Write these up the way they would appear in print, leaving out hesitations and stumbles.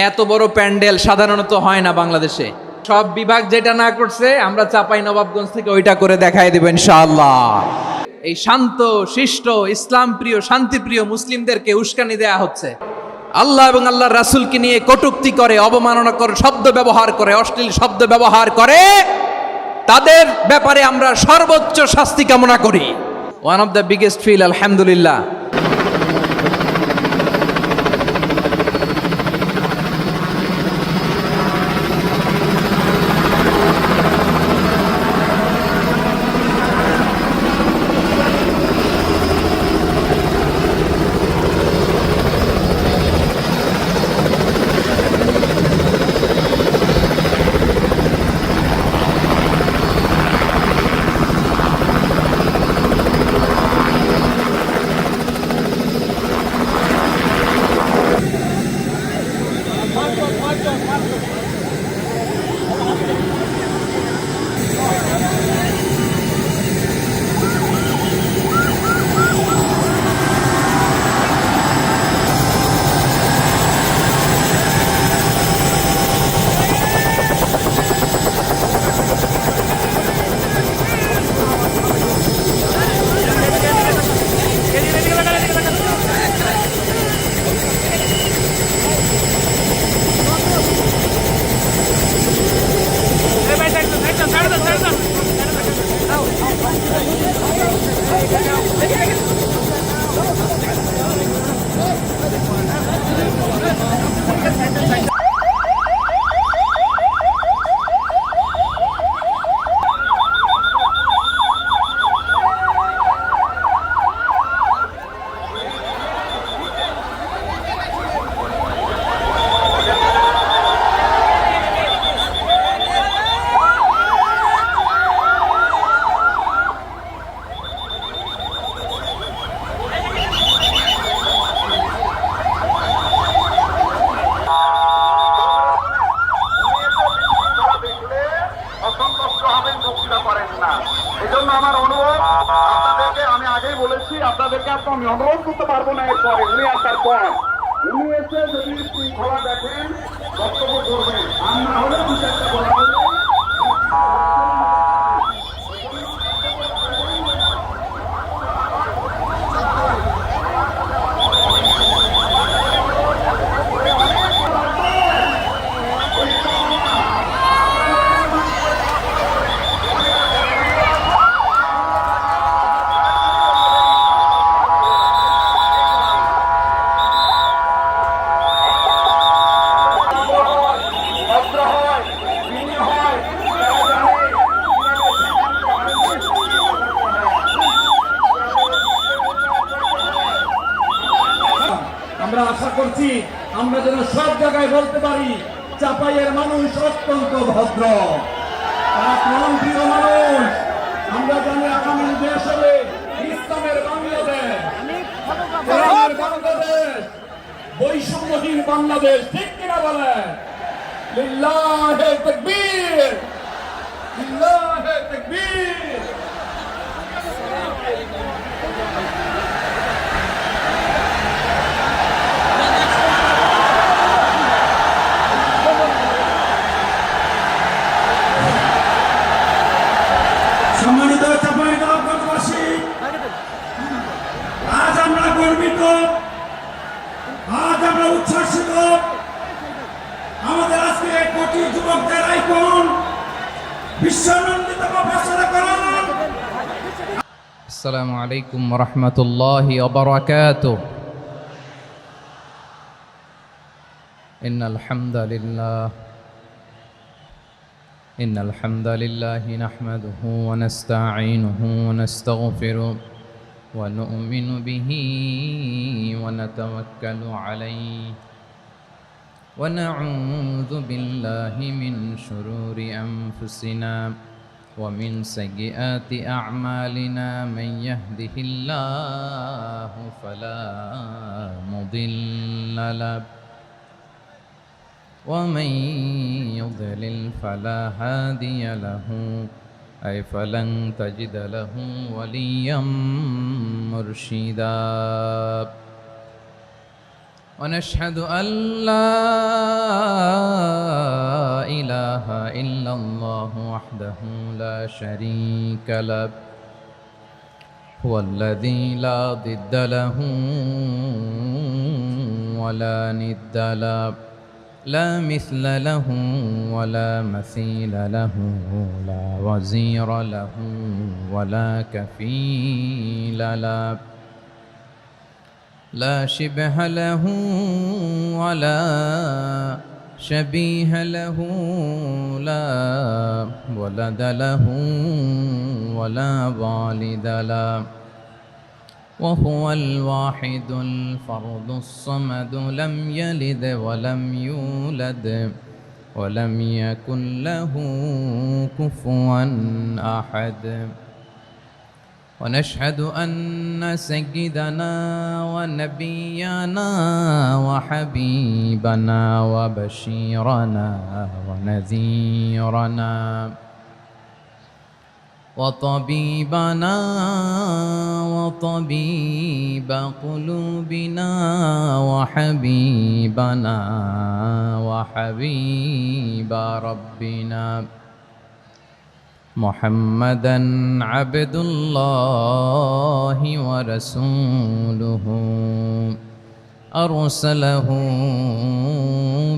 এত বড় প্যান্ডেল সাধারণত হয় না বাংলাদেশে। সব বিভাগ যেটা না করছে আমরা চাপাই নবাবগঞ্জ থেকে ওইটা করে দেখাই দেব ইনশাআল্লাহ। এই শান্ত শিষ্ট ইসলাম প্রিয় শান্তিপ্রিয় মুসলিমদেরকে উস্কানি দেয়া হচ্ছে, আল্লাহ এবং আল্লাহর রাসূলকে নিয়ে কটূক্তি করে, অবমাননা করে, শব্দ ব্যবহার করে, অশ্লীল শব্দ ব্যবহার করে, তাদের ব্যাপারে আমরা সর্বোচ্চ শাস্তি কামনা করি। One of the biggest feel আলহামদুলিল্লাহ। এজন্য আমার অনুরোধ আপনাদেরকে, আমি আগেই বলেছি আপনাদেরকে আমি অনুরোধ করতে পারবো না। এরপরে উনি আসার পর উনি এসে যদি শৃঙ্খলা দেখেন বক্তব্য করবেন, আর না হলে দু চারটা বলা হলে আমরা আশা করছি আমরা যেন সব জায়গায় বলতে পারি চাপাইয়ের মানুষ অত্যন্ত ভদ্র, তারা প্রাণপ্রিয় মানুষ। আমরা জানি আগামী দেশ হবে ইসলামের বাংলাদেশ, কোরআনের বাংলাদেশ, বৈষম্যহীন বাংলাদেশ। ঠিক কিনা বলে? লিল্লাহে তাকবীর, লিল্লাহে তাকবীর। সম্মানিত চাঁপাইনবাবগঞ্জবাসী, আজ আমরা গর্বিত, আজ আমরা উচ্ছ্বাসিত। আমাদের আজকে কোটি যুবকদের আইকন বিশ্বনন্দিত প্রফেসর করণ। আসসালামু আলাইকুম ওয়া রাহমাতুল্লাহি ওয়া বারাকাতুহু। ইন্নাল হামদালিল্লাহ إن الحمد لله نحمده ونستعينه ونستغفره ونؤمن به ونتوكل عليه ونعوذ بالله من شرور أنفسنا ومن سيئات أعمالنا من يهده الله فلا مضل له ومن يضلل فلا هادي له أي فلن تجد له وليا مرشدا ونشهد أن لا وحده لا شريك له هو الذي لا ضد له ولا ند له لا مثل له ولا مثيل له لا وزير له ولا كفيل له لا شبه له ولا شبيه له لا ولد له ولا والد له وهو الواحد الفرد الصمد لم يلد ولم يولد ولم يكن له كفوا أحد ونشهد أن سيدنا ونبينا وحبيبنا وبشيرنا ونذيرنا وطبيبنا وطبيب قلوبنا وحبيبنا وحبيب ربنا محمدا عبد الله ورسوله أرسله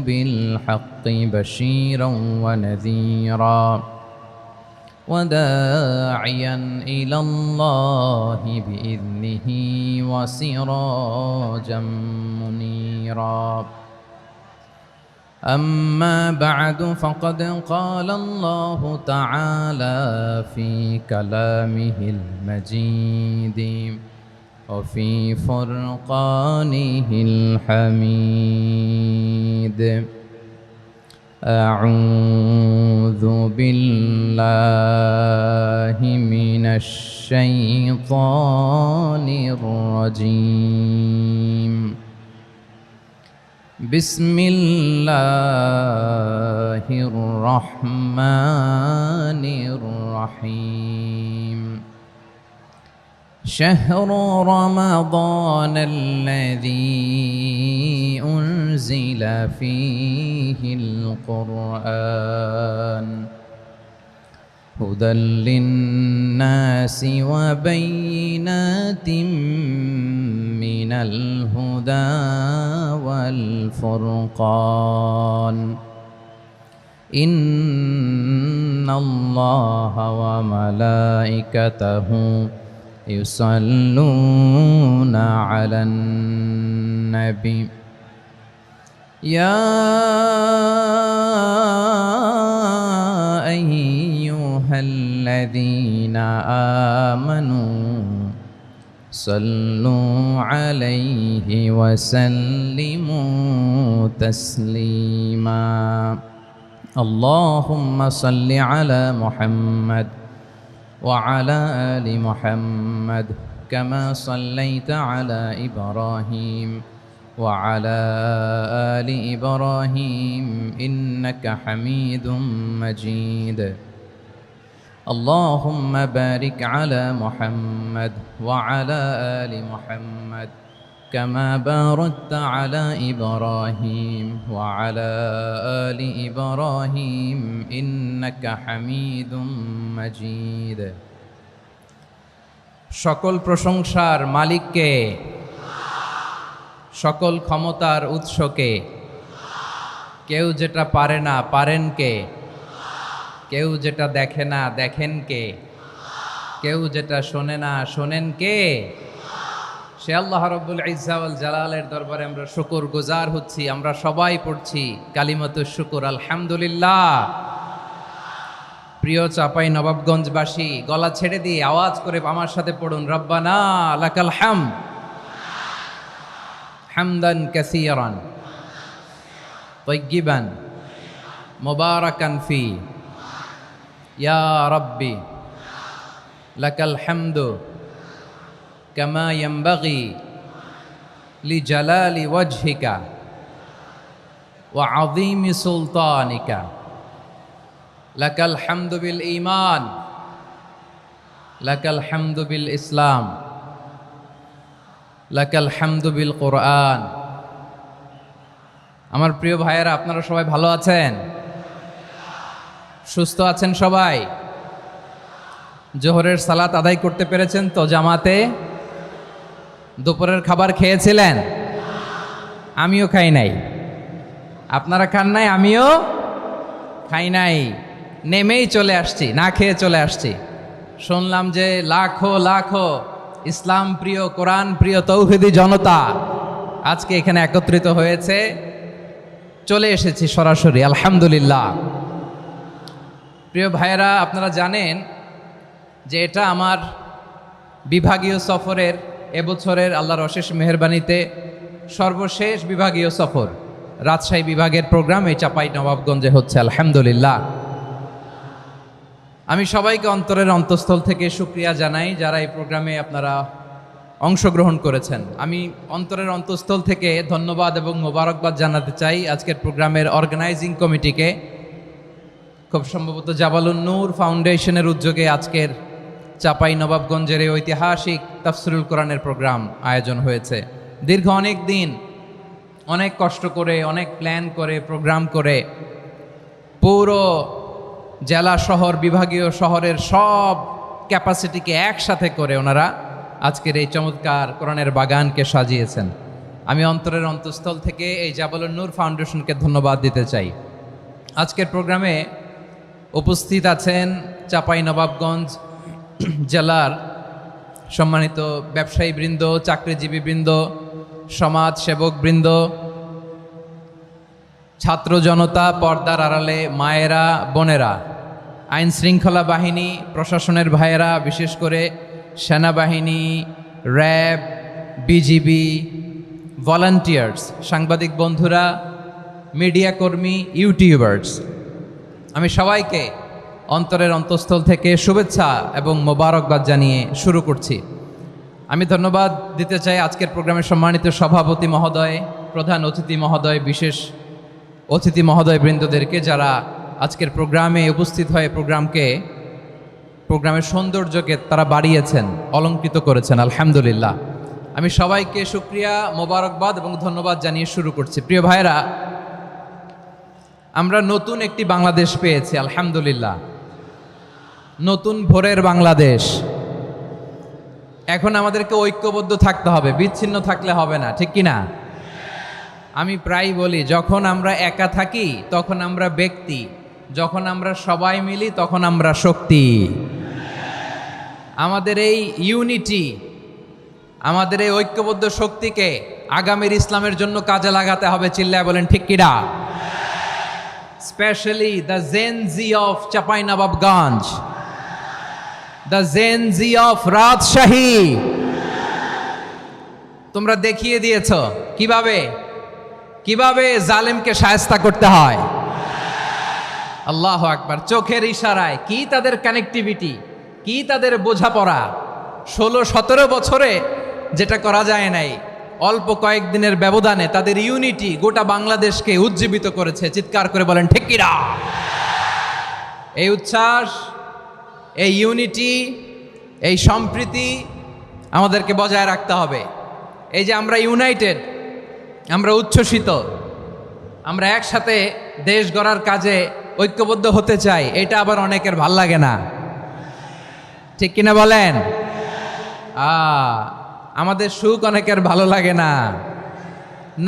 بالحق بشيرا ونذيرا وداعيا إلى الله بإذنه وسراجا منيرا أما بعد فقد قال الله تعالى في كلامه المجيد وفي فرقانه الحميد أعوذ بالله من الشيطان الرجيم بسم الله الرحمن الرحيم شهر رمضان الذي أنزل فيه القرآن هدى للناس وبينات من الهدى والفرقان إن الله وملائكته يصلون على النبي يا أيها الذين آمنوا صلوا عليه وسلموا تسليما اللهم صل على محمد وعلى آل محمد كما صليت على إبراهيم وعلى آل إبراهيم إنك حميد مجيد اللهم بارك على محمد وعلى آل محمد كما باركت على إبراهيم وعلى آل إبراهيم إنك حميد مجيد সকল প্রশংসার মালিককে সকল ক্ষমতার উৎসকে কেউ যেটা পারে না পারেন কে কেউ যেটা দেখে না দেখেন কে কেউ যেটা শোনে না শোনেন কে সে আল্লাহ রাব্বুল ইজ্জা ওয়াল জালালের দরবারে আমরা শুকরগুজার হচ্ছি আমরা সবাই পড়ছি কালিমাতুশ শুকর আলহামদুলিল্লাহ প্রিয় চাপাই নবাবগঞ্জবাসী গলা ছেড়ে দিয়ে আওয়াজ করে আমার সাথে পড়ুন রব্বানা লাকাল হামদ হামদান কাসীরান তাইয়্যিবান মুবারাকান ফি ইয়া রাব্বি লাকাল হামদু কামা ইয়ানবাগি লিজালালি ওয়াজহিকা ওয়া আযীমি সুলতানিকা লাকাল হামদু বিল ঈমান লাকাল হামদু বিল ইসলাম লাকাল হামদু বিল কোরআন। আমার প্রিয় ভাইয়েরা, আপনারা সবাই ভালো আছেন? সুস্থ আছেন সবাই? জোহরের সালাত আদায় করতে পেরেছেন তো জামাতে? দুপুরের খাবার খেয়েছিলেন? আমিও খাই নাই। আপনারা খান নাই, আমিও খাই নাই। নেমেই চলে আসছি, না খেয়ে চলে আসছি। শুনলাম যে লাখো লাখো ইসলাম প্রিয়, কোরআন প্রিয় তৌহিদি জনতা আজকে এখানে একত্রিত হয়েছে। চলে এসেছি সরাসরি, আলহামদুলিল্লাহ। প্রিয় ভাইয়েরা, আপনারা জানেন যে এটা আমার বিভাগীয় সফরের এবছরের আল্লাহর অশেষ মেহেরবানিতে সর্বশেষ বিভাগীয় সফর। রাজশাহী বিভাগের প্রোগ্রাম এই চাপাই নবাবগঞ্জে হচ্ছে, আলহামদুলিল্লাহ। আমি সবাইকে অন্তরের অন্তঃস্থল থেকে শুকরিয়া জানাই যারা এই প্রোগ্রামে আপনারা অংশগ্রহণ করেছেন। আমি অন্তরের অন্তঃস্থল থেকে ধন্যবাদ এবং মোবারকবাদ জানাতে চাই আজকের প্রোগ্রামের অর্গানাইজিং কমিটিকে। খুব সম্ভবত জাবালুন নূর ফাউন্ডেশনের উদ্যোগে আজকের চাপাই নবাবগঞ্জের এই ঐতিহাসিক তাফসিরুল কোরআনের প্রোগ্রাম আয়োজন হয়েছে। দীর্ঘ অনেক দিন অনেক কষ্ট করে, অনেক প্ল্যান করে, প্রোগ্রাম করে পুরো জেলা শহর, বিভাগীয় শহরের সব ক্যাপাসিটিকে একসাথে করে ওনারা আজকের এই চমৎকার কোরআনের বাগানকে সাজিয়েছেন। আমি অন্তরের অন্তঃস্থল থেকে এই জাবালুন নূর ফাউন্ডেশনকে ধন্যবাদ দিতে চাই। আজকের প্রোগ্রামে উপস্থিত আছেন চাপাই নবাবগঞ্জ জেলার সম্মানিত ব্যবসায়ী বৃন্দ, চাকরিজীবী বৃন্দ, সমাজ সেবক বৃন্দ, ছাত্র জনতা, পর্দার আড়ালে মায়েরা, বোনেরা, আইন শৃঙ্খলা বাহিনী, প্রশাসনের ভাইয়েরা, বিশেষ করে সেনাবাহিনী, র্যাব, বিজিবি, ভলান্টিয়ার্স, সাংবাদিক বন্ধুরা, মিডিয়া কর্মী, ইউটিউবার্স, আমি সবাইকে অন্তরের অন্তঃস্থল থেকে শুভেচ্ছা এবং মোবারকবাদ জানিয়ে শুরু করছি। আমি ধন্যবাদ দিতে চাই আজকের প্রোগ্রামের সম্মানিত সভাপতি মহোদয়, প্রধান অতিথি মহোদয়, বিশেষ অতিথি মহোদয় বৃন্দদেরকে যারা আজকের প্রোগ্রামে উপস্থিত হয়ে প্রোগ্রামের সৌন্দর্যকে তারা বাড়িয়েছেন, অলঙ্কৃত করেছেন, আলহামদুলিল্লাহ। আমি সবাইকে শুকরিয়া, মোবারকবাদ এবং ধন্যবাদ জানিয়ে শুরু করছি। প্রিয় ভাইয়েরা, আমরা নতুন একটি বাংলাদেশ পেয়েছি, আলহামদুলিল্লাহ। নতুন ভোরের বাংলাদেশ। এখন আমাদেরকে ঐক্যবদ্ধ থাকতে হবে, বিচ্ছিন্ন থাকলে হবে না, ঠিক কি না? আমি প্রায় বলি, যখন আমরা একা থাকি তখন আমরা ব্যক্তি, যখন আমরা সবাই মিলি তখন আমরা শক্তি। আমাদের এই ইউনিটি, আমাদের এই ঐক্যবদ্ধ শক্তিকে আগামীর ইসলামের জন্য কাজে লাগাতে হবে। চিল্লায় বলেন ঠিক কিনা? Specially the Gen Z of Chapainawabganj, the Gen Z of Rajshahi. তোমরা দেখিয়ে দিয়েছ কিভাবে জালেমকে শায়েস্তা করতে হয়। আল্লাহু আকবার। চোখের ইশারায় কি তাদের কানেক্টিভিটি, কি তাদের বোঝাপড়া। 16-17 বছরে যেটা করা যায় নাই, অল্প কয়েকদিনের ব্যবধানে তাদের ইউনিটি গোটা বাংলাদেশকে উজ্জীবিত করেছে। চিৎকার করে বলেন ঠিক কিনা? এই উচ্ছ্বাস, এই ইউনিটি, এই সম্প্রীতি আমাদেরকে বজায় রাখতে হবে। এই যে আমরা ইউনাইটেড, আমরা উচ্ছ্বসিত, আমরা একসাথে দেশ গড়ার কাজে ঐক্যবদ্ধ হতে চাই, এটা আবার অনেকের ভাল লাগে না, ঠিক কিনা বলেন? আমাদের সুখ অনেকের ভালো লাগে না।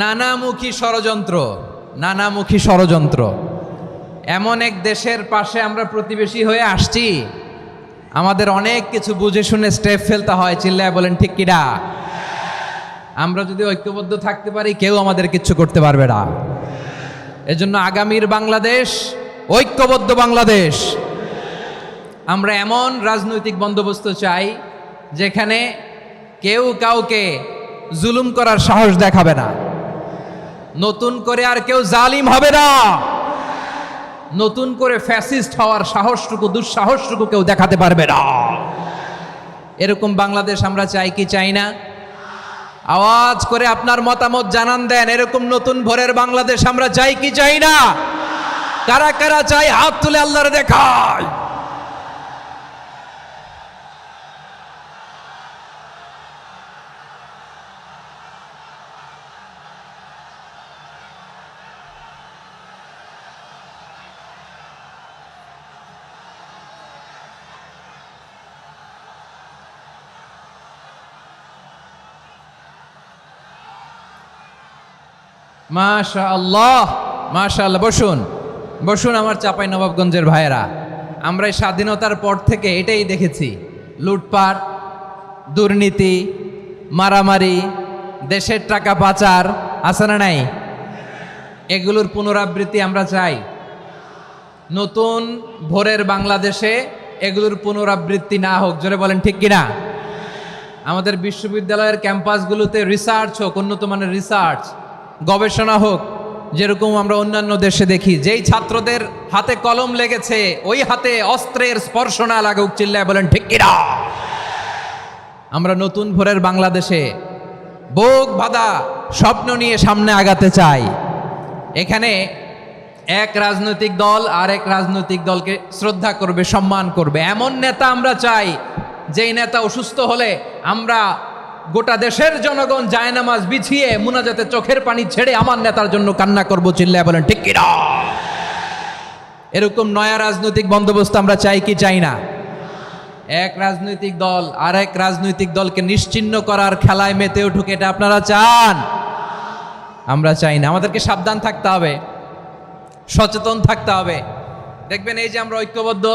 নানামুখী ষড়যন্ত্র। এমন এক দেশের পাশে আমরা প্রতিবেশী হয়ে আসছি, আমাদের অনেক কিছু বুঝে শুনে স্টেপ ফেলতে হয়। চিল্লায় বলেন ঠিক কিনা? আমরা যদি ঐক্যবদ্ধ থাকতে পারি, কেউ আমাদের কিচ্ছু করতে পারবে না। এজন্য আগামীর বাংলাদেশ ঐক্যবদ্ধ বাংলাদেশ। আমরা এমন রাজনৈতিক বন্দোবস্ত চাই যেখানে কেউ কাউকে জুলুম করার সাহস দেখাবে না, নতুন করে আর কেউ জালিম হবে না, নতুন করে ফ্যাসিস্ট হওয়ার সাহসটুকু, দুঃসাহসটুকু কেউ দেখাতে পারবে না। এরকম বাংলাদেশ আমরা চাই কি চাই না? আওয়াজ করে আপনার মতামত জানান দেন। এরকম নতুন ভোরের বাংলাদেশ আমরা চাই কি চাই না? কারা কারা চাই হাত তুলে আল্লাহর দেখায়। মাশাআল্লাহ, মাশাআল্লাহ। বসুন বসুন আমার চাঁপাই নবাবগঞ্জের ভাইয়েরা। আমরা এই স্বাধীনতার পর থেকে এটাই দেখেছি, লুটপাট, দুর্নীতি, মারামারি, দেশের টাকা পাচার, আছে না নাই? এগুলোর পুনরাবৃত্তি আমরা চাই। নতুন ভোরের বাংলাদেশে এগুলোর পুনরাবৃত্তি না হোক, জোরে বলেন ঠিক কিনা? আমাদের বিশ্ববিদ্যালয়ের ক্যাম্পাসগুলোতে রিসার্চ হোক, উন্নত মানের রিসার্চ, গবেষণা হোক, যেরকম আমরা অন্যান্য দেশে দেখি। যেই ছাত্রদের হাতে কলম লেগেছে ওই হাতে অস্ত্রের স্পর্শ না লাগুক, চিল্লায় বলেন ঠিক কিনা? আমরা নতুন ভোরের বাংলাদেশে বুক বাঁধা স্বপ্ন নিয়ে সামনে আগাতে চাই। এখানে এক রাজনৈতিক দল আর এক রাজনৈতিক দলকে শ্রদ্ধা করবে, সম্মান করবে, এমন নেতা আমরা চাই যেই নেতা অসুস্থ হলে আমরা গোটা দেশের জনগণ জায়নামাজ বিছিয়ে মুনাজাতে চোখের পানি ছেড়ে আমার নেতার জন্য কান্না করব, চিল্লায় বলেন ঠিক কিনা? এরকম নয়া রাজনৈতিক বন্দোবস্ত আমরা চাই কি চাই না? এক রাজনৈতিক দল আর এক রাজনৈতিক দলকে নিশ্চিহ্ন করার খেলায় মেতে উঠুক, এটা আপনারা চান? আমরা চাই না। আমাদেরকে সাবধান থাকতে হবে, সচেতন থাকতে হবে। দেখবেন এই যে আমরা ঐক্যবদ্ধ,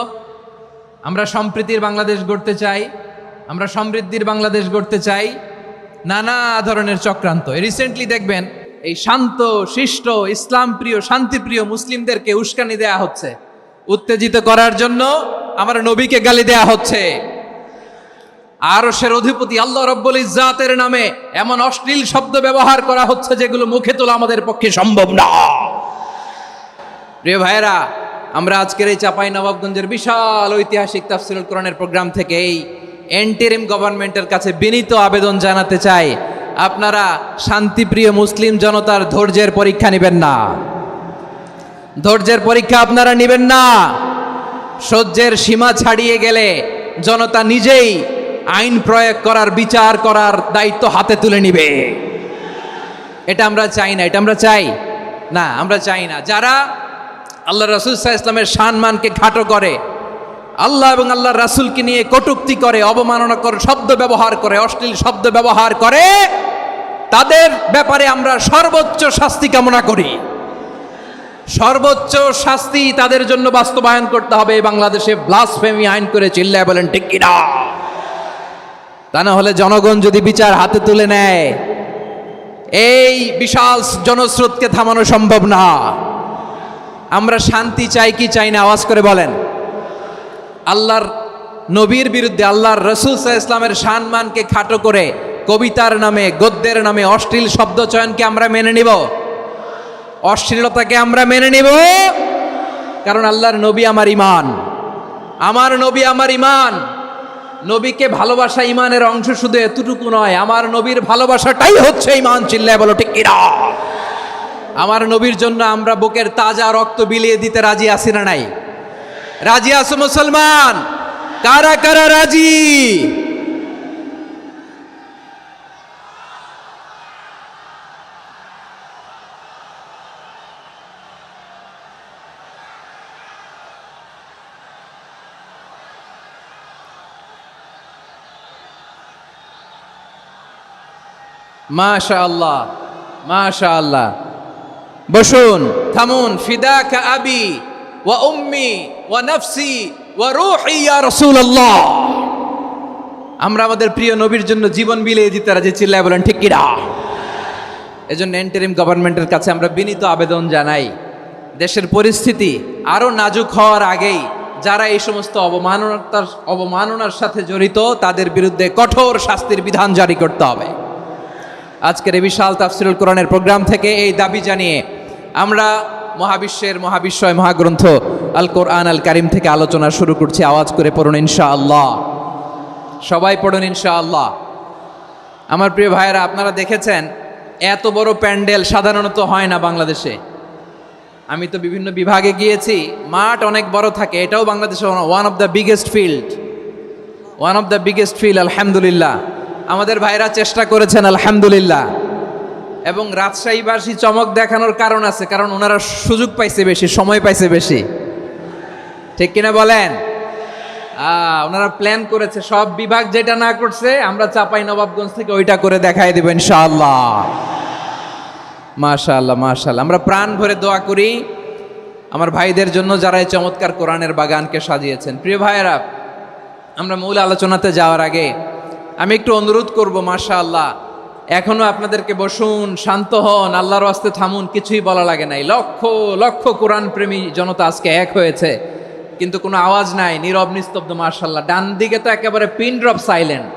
আমরা সম্প্রীতির বাংলাদেশ গড়তে চাই, আমরা সমৃদ্ধির বাংলাদেশ গড়তে চাই, নানা ধরনের চক্রান্ত। রিসেন্টলি দেখবেন এই শান্ত শিষ্ট ইসলাম প্রিয় শান্তিপ্রিয় মুসলিমদেরকে উস্কানি দেয়া হচ্ছে, উত্তেজিত করার জন্য আমার নবীকে গালি দেয়া হচ্ছে। আরশের অধিপতি আল্লাহ রব্বুল ইজ্জাতের নামে এমন অশ্লীল শব্দ ব্যবহার করা হচ্ছে যেগুলো মুখে তোলা আমাদের পক্ষে সম্ভব না। প্রিয় ভাইয়েরা, আমরা আজকের এই চাঁপাই নবাবগঞ্জের বিশাল ঐতিহাসিক তাফসীরুল কোরআনের প্রোগ্রাম থেকে এই এন্টিরিম গভর্নমেন্টের কাছে বিনীত আবেদন জানাতে চাই, আপনারা শান্তিপ্রিয় মুসলিম জনতার ধৈর্যের পরীক্ষা নেবেন না। ধৈর্যের পরীক্ষা আপনারা নেবেন না। সহ্যের সীমা ছাড়িয়ে গেলে জনতা নিজেই আইন প্রয়োগ করার, বিচার করার দায়িত্ব হাতে তুলে নিবে। এটা আমরা চাই না, এটা আমরা চাই না, আমরা চাই না। যারা আল্লাহ রাসূল সাল্লাল্লাহু আলাইহি ওয়াসাল্লামের সম্মানকে খাটো করে, আল্লাহ এবং আল্লাহর রাসূলকে নিয়ে কটূক্তি করে, অবমাননাকর শব্দ ব্যবহার করে, অশ্লীল শব্দ ব্যবহার করে, তাদের ব্যাপারে আমরা সর্বোচ্চ শাস্তি কামনা করি। সর্বোচ্চ শাস্তি তাদের জন্য বাস্তবায়ন করতে হবে। বাংলাদেশে ব্লাসফেমি আইন করে, চিল্লায় বলেন ঠিক কিনা? তা না হলে জনগণ যদি বিচার হাতে তুলে নেয়, এই বিশাল জনস্রোতকে থামানো সম্ভব না। আমরা শান্তি চাই কি চাই না? আওয়াজ করে বলেন। আল্লাহর নবীর বিরুদ্ধে, আল্লাহর রাসূল সাল্লাল্লাহু আলাইহি ওয়াসাল্লামের সম্মানকে খাটো করে কবিতার নামে, গদ্যের নামে অশ্লীল শব্দ চয়নকে আমরা মেনে নিব? অশ্লীলতাকে আমরা মেনে নিব? কারণ আল্লাহর নবী আমার ঈমান, আমার নবী আমার ঈমান। নবীকে ভালোবাসা ঈমানের অংশ শুধু এতটুকু নয়, আমার নবীর ভালোবাসাটাই হচ্ছে ঈমান, চিল্লায় বলো ঠিক কিনা? আমার নবীর জন্য আমরা বুকের তাজা রক্ত বিলিয়ে দিতে রাজি আছি না নাই? রাজি আছো মুসলমান? কারা কারা রাজি? মাশাআল্লাহ, মাশাআল্লাহ। বসুন, থামুন। ফিদাকা আবি ওয়া উম্মি ওয়া নাফসি ওয়া রূহি ইয়া রাসূলুল্লাহ। আমরা আমাদের প্রিয় নবীর জন্য জীবন বিলিয়ে দিতে রাজি, চিল্লায় বলেন ঠিক কিনা? এজন্য ইন্টারিম গভর্নমেন্টের কাছে আমরা বিনীত আবেদন জানাই, দেশের পরিস্থিতি আরো নাজুক হওয়ার আগেই যারা এই সমস্ত অবমাননার সাথে জড়িত তাদের বিরুদ্ধে কঠোর শাস্তির বিধান জারি করতে হবে। আজকের এই বিশাল তাফসীরুল কোরআনের প্রোগ্রাম থেকে এই দাবি জানিয়ে আমরা মহাবিশ্বের মহাবিশ্বয় মহাগ্রন্থ আল কোরআন আল কারিম থেকে আলোচনা শুরু করছি। আওয়াজ করে পড়ুন ইনশাআল্লাহ। সবাই পড়ুন ইনশাআল্লাহ। আমার প্রিয় ভাইয়েরা, আপনারা দেখেছেন এত বড় প্যান্ডেল সাধারণত হয় না বাংলাদেশে। আমি তো বিভিন্ন বিভাগে গিয়েছি, মাঠ অনেক বড় থাকে। এটাও বাংলাদেশে one of the biggest field, আলহামদুলিল্লাহ। আমাদের ভাইরা চেষ্টা করেছেন, আলহামদুলিল্লাহ। এবং রাজশাহীবাসী চমক দেখানোর কারণ আছে, কারণ ওনারা সুযোগ পাইছে বেশি, সময় পাইছে বেশি, ঠিক কিনা বলেন? ওনারা প্ল্যান করেছে, সব বিভাগ যেটা না করছে আমরা চাঁপাই নবাবগঞ্জ থেকে ওইটা করে দেখাই দেব ইনশাআল্লাহ। মাশাআল্লাহ মাশাআল্লাহ। আমরা প্রাণ ভরে দোয়া করি আমার ভাইদের জন্য যারা এই চমৎকার কোরআনের বাগানকে সাজিয়েছেন। প্রিয় ভাইয়েরা, আমরা মূল আলোচনাতে যাওয়ার আগে আমি একটু অনুরোধ করব, মাশাআল্লাহ এখনো আপনাদেরকে বসুন, শান্ত হন, আল্লাহর ওয়াস্তে থামুন, কিছুই বলা লাগে নাই। লক্ষ লক্ষ কোরআন প্রেমী জনতা আজকে এক হয়েছে, কিন্তু কোনো আওয়াজ নাই, নীরব নিস্তব্ধ। মাশাআল্লাহ, ডান দিকে তো একেবারে পিন ড্রপ সাইলেন্ট,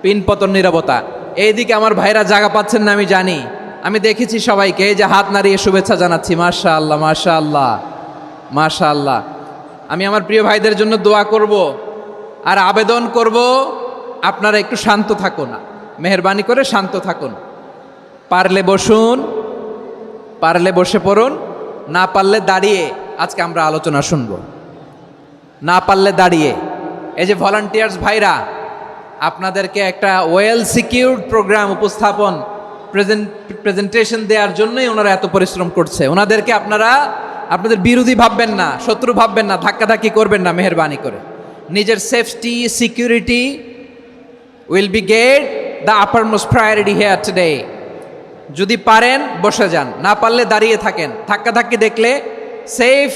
পিন পতন নীরবতা। এইদিকে আমার ভাইরা জায়গা পাচ্ছেন না আমি জানি, আমি দেখেছি সবাইকে, এই যে হাত নাড়িয়ে শুভেচ্ছা জানাচ্ছি। মাশাআল্লাহ মাশাআল্লাহ মাশাআল্লাহ। আমি আমার প্রিয় ভাইদের জন্য দোয়া করব আর আবেদন করব, আপনারা একটু শান্ত থাকুন, মেহেরবানি করে শান্ত থাকুন। পারলে বসুন, পারলে বসে পড়ুন, না পারলে দাঁড়িয়ে আজকে আমরা আলোচনা শুনব। না পারলে দাঁড়িয়ে। এই যে ভলান্টিয়ার্স ভাইরা, আপনাদেরকে একটা ওয়েল সিকিউরড প্রোগ্রাম উপস্থাপন প্রেজেন্টেশন দেওয়ার জন্যই ওনারা এত পরিশ্রম করছে। ওনাদেরকে আপনারা আপনাদের বিরোধী ভাববেন না, শত্রু ভাববেন না, ধাক্কাধাক্কি করবেন না, মেহেরবানি করে। নিজের safety security will be get the uppermost priority here today. যদি পারেন বসে যান, না পারলে দাঁড়িয়ে থাকেন। ধাক্কাধাক্কি দেখলে সেফ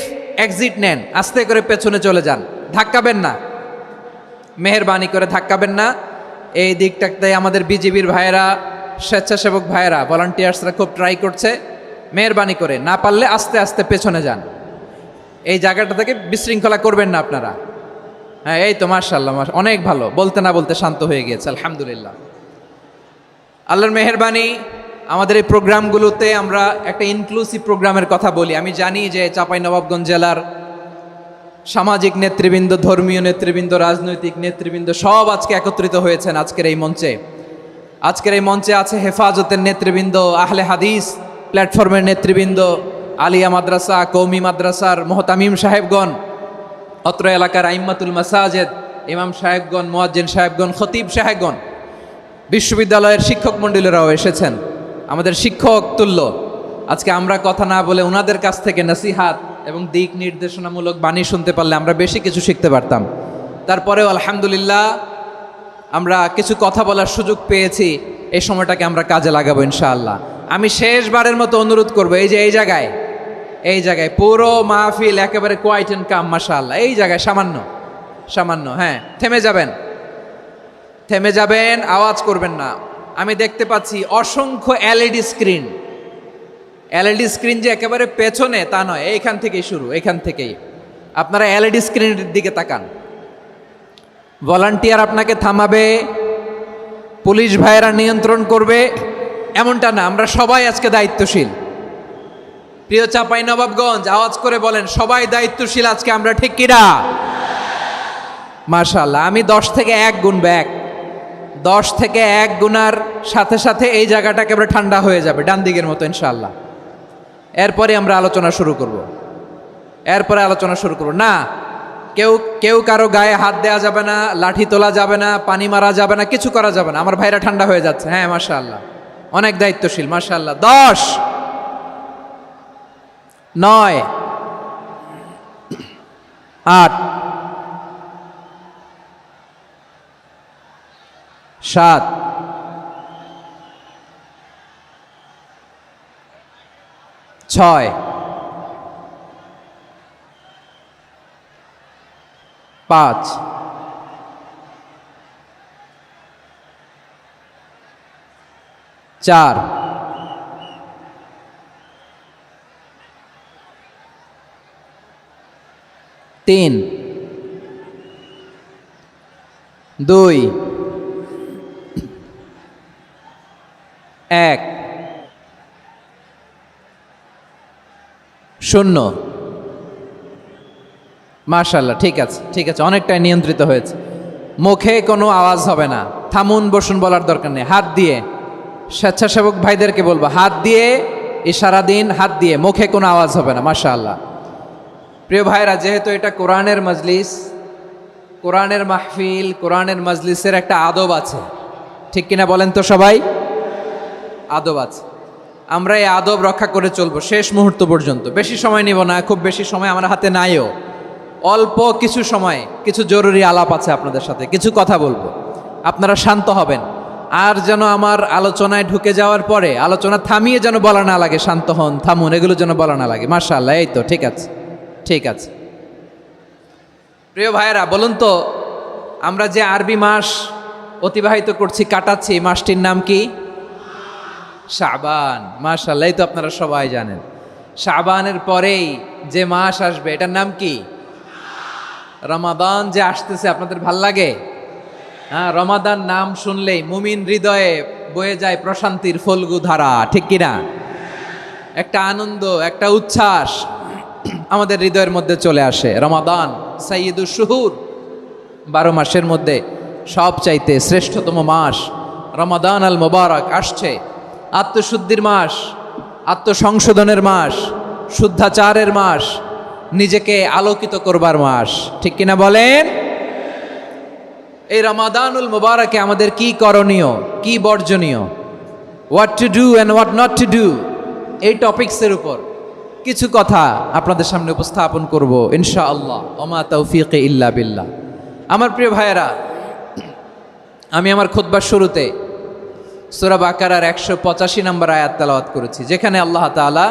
এক্সিট নেন, আস্তে করে পেছনে চলে যান, ধাক্কাবেন না, মেহেরবানি করে ধাক্কাবেন না। এই দিকটাতে আমাদের বিজিবির ভাইয়েরা, স্বেচ্ছাসেবক ভাইয়েরা, ভলান্টিয়ার্সরা খুব ট্রাই করছে। মেহেরবানি করে না পারলে আস্তে আস্তে পেছনে যান, এই জায়গাটা থেকে বিশৃঙ্খলা করবেন না আপনারা। হ্যাঁ, এই তো মাশাআল্লাহ, অনেক ভালো, বলতে না বলতে শান্ত হয়ে গিয়েছে, আলহামদুলিল্লাহ। আল্লাহর মেহেরবানি, আমাদের এই প্রোগ্রামগুলোতে আমরা একটা ইনক্লুসিভ প্রোগ্রামের কথা বলি। আমি জানি যে চাঁপাইনবাবগঞ্জ জেলার সামাজিক নেতৃবৃন্দ, ধর্মীয় নেতৃবৃন্দ, রাজনৈতিক নেতৃবৃন্দ সব আজকে একত্রিত হয়েছেন আজকের এই মঞ্চে। আজকের এই মঞ্চে আছে হেফাজতের নেতৃবৃন্দ, আহলে হাদিস প্ল্যাটফর্মের নেতৃবৃন্দ, আলিয়া মাদ্রাসা, কৌমি মাদ্রাসার মোহতামিম সাহেবগণ, অত্র এলাকার আইম্মাতুল মাসাজেদ, ইমাম সাহেবগণ, মুয়াজ্জিন সাহেবগণ, খতিব সাহেবগণ, বিশ্ববিদ্যালয়ের শিক্ষক মণ্ডলীরাও এসেছেন, আমাদের শিক্ষক তুল্য। আজকে আমরা কথা না বলে ওনাদের কাছ থেকে নসিহাত এবং দিক নির্দেশনামূলক বাণী শুনতে পারলে আমরা বেশি কিছু শিখতে পারতাম। তারপরেও আলহামদুলিল্লাহ আমরা কিছু কথা বলার সুযোগ পেয়েছি, এই সময়টাকে আমরা কাজে লাগাবো ইনশাআল্লাহ। আমি শেষবারের মতো অনুরোধ করব, এই যে এই জায়গায় পুরো মাহফিল একেবারে কোয়াইট এন্ড কাম, মাশাআল্লাহ। এই জায়গায় সামান্য হ্যাঁ, থেমে যাবেন, আওয়াজ করবেন না। আমি দেখতে পাচ্ছি অসংখ্য এলইডি স্ক্রিন যে একেবারে পেছনে তা নয়, এইখান থেকেই শুরু, এখান থেকেই আপনারা এলইডি স্ক্রিনের দিকে তাকান। ভলান্টিয়ার আপনাকে থামাবে, পুলিশ ভাইয়েরা নিয়ন্ত্রণ করবে, এমনটা না। আমরা সবাই আজকে দায়িত্বশীল। প্রিয় চাঁপাইনবাবগঞ্জ, আওয়াজ করে বলেন, সবাই দায়িত্বশীল আজকে আমরা, ঠিক কিনা? মাশাআল্লাহ। আমি 10 থেকে 1 গুনবো, 10 থেকে 1 গুনার সাথে সাথে এই জায়গাটা একেবারে ঠান্ডা হয়ে যাবে, ডান দিকের মতো ইনশাআল্লাহ। এরপরে আমরা আলোচনা শুরু করব। না, কেউ কারো গায়ে হাত দেওয়া যাবে না, লাঠি তোলা যাবে না, পানি মারা যাবে না, কিছু করা যাবে না। আমার ভাইরা ঠান্ডা হয়ে যাচ্ছে। হ্যাঁ মাশাআল্লাহ, অনেক দায়িত্বশীল, মাশাআল্লাহ। 10, 9, 8, 7, 6, 5, 4, 3, 2, 1, 0। মাশাআল্লাহ, ঠিক আছে, অনেকটাই নিয়ন্ত্রিত হয়েছে। মুখে কোনো আওয়াজ হবে না, থামুন বসুন বলার দরকার নেই। হাত দিয়ে, স্বেচ্ছাসেবক ভাইদেরকে বলবো, হাত দিয়ে ইশারা দিন, হাত দিয়ে, মুখে কোনো আওয়াজ হবে না। মাশাআল্লাহ। প্রিয় ভাইরা, যেহেতু এটা কোরআনের মজলিস, কোরআনের মাহফিল, কোরআনের মজলিসের একটা আদব আছে, ঠিক কিনা বলেন তো সবাই? আদব আছে। আমরা এই আদব রক্ষা করে চলবো শেষ মুহূর্ত পর্যন্ত। বেশি সময় নিব না, খুব বেশি সময় আমার হাতে নাইও। অল্প কিছু সময় কিছু জরুরি আলাপ আছে আপনাদের সাথে, কিছু কথা বলবো, আপনারা শান্ত হবেন। আর যেন আমার আলোচনায় ঢুকে যাওয়ার পরে আলোচনা থামিয়ে যেন বলা না লাগে শান্ত হন, থামুন, এগুলো যেন বলা না লাগে। মাশাআল্লাহ, এই তো ঠিক আছে, ঠিক আছে। প্রিয় ভাইয়েরা, বলুন তো, আমরা যে আরবি মাস অতিবাহিত করছি, কাটাচ্ছি, মাসটির নাম কি? শাবান। মাশাআল্লাহ, এই তো আপনারা সবাই জানেন। শাবানের পরেই যে মাস আসবে এটার নাম কি? রমাদান। যে আসতেছে, আপনাদের ভাল লাগে? হ্যাঁ, রমাদান নাম শুনলেই মুমিন হৃদয়ে বয়ে যায় প্রশান্তির ফল্গু ধারা, ঠিক কিনা? একটা আনন্দ, একটা উচ্ছ্বাস আমাদের হৃদয়ের মধ্যে চলে আসে। রমাদান সাইয়্যিদুশ শুহুর, 12 মাসের মধ্যে সবচাইতে শ্রেষ্ঠতম মাস রমাদান আল মোবারক আসছে। আত্মশুদ্ধির মাস, আত্মসংশোধনের মাস, শুদ্ধাচারের মাস, নিজেকে আলোকিত করবার মাস, ঠিক কিনা বলেন? এই রমাদানুল মোবারকে আমাদের কি করণীয়, কি বর্জনীয়, what to do and what not to do, এই টপিকসের উপর কিছু কথা আপনাদের সামনে উপস্থাপন করব ইনশাআল্লাহ। ওমা তৌফিকে ইল্লা বিল্লাহ। আমার প্রিয় ভাইয়েরা, আমি আমার খুতবার শুরুতে সূরা বাকারার 185 নম্বর আয়াত তেলাওয়াত করেছি, যেখানে আল্লাহ তাআলা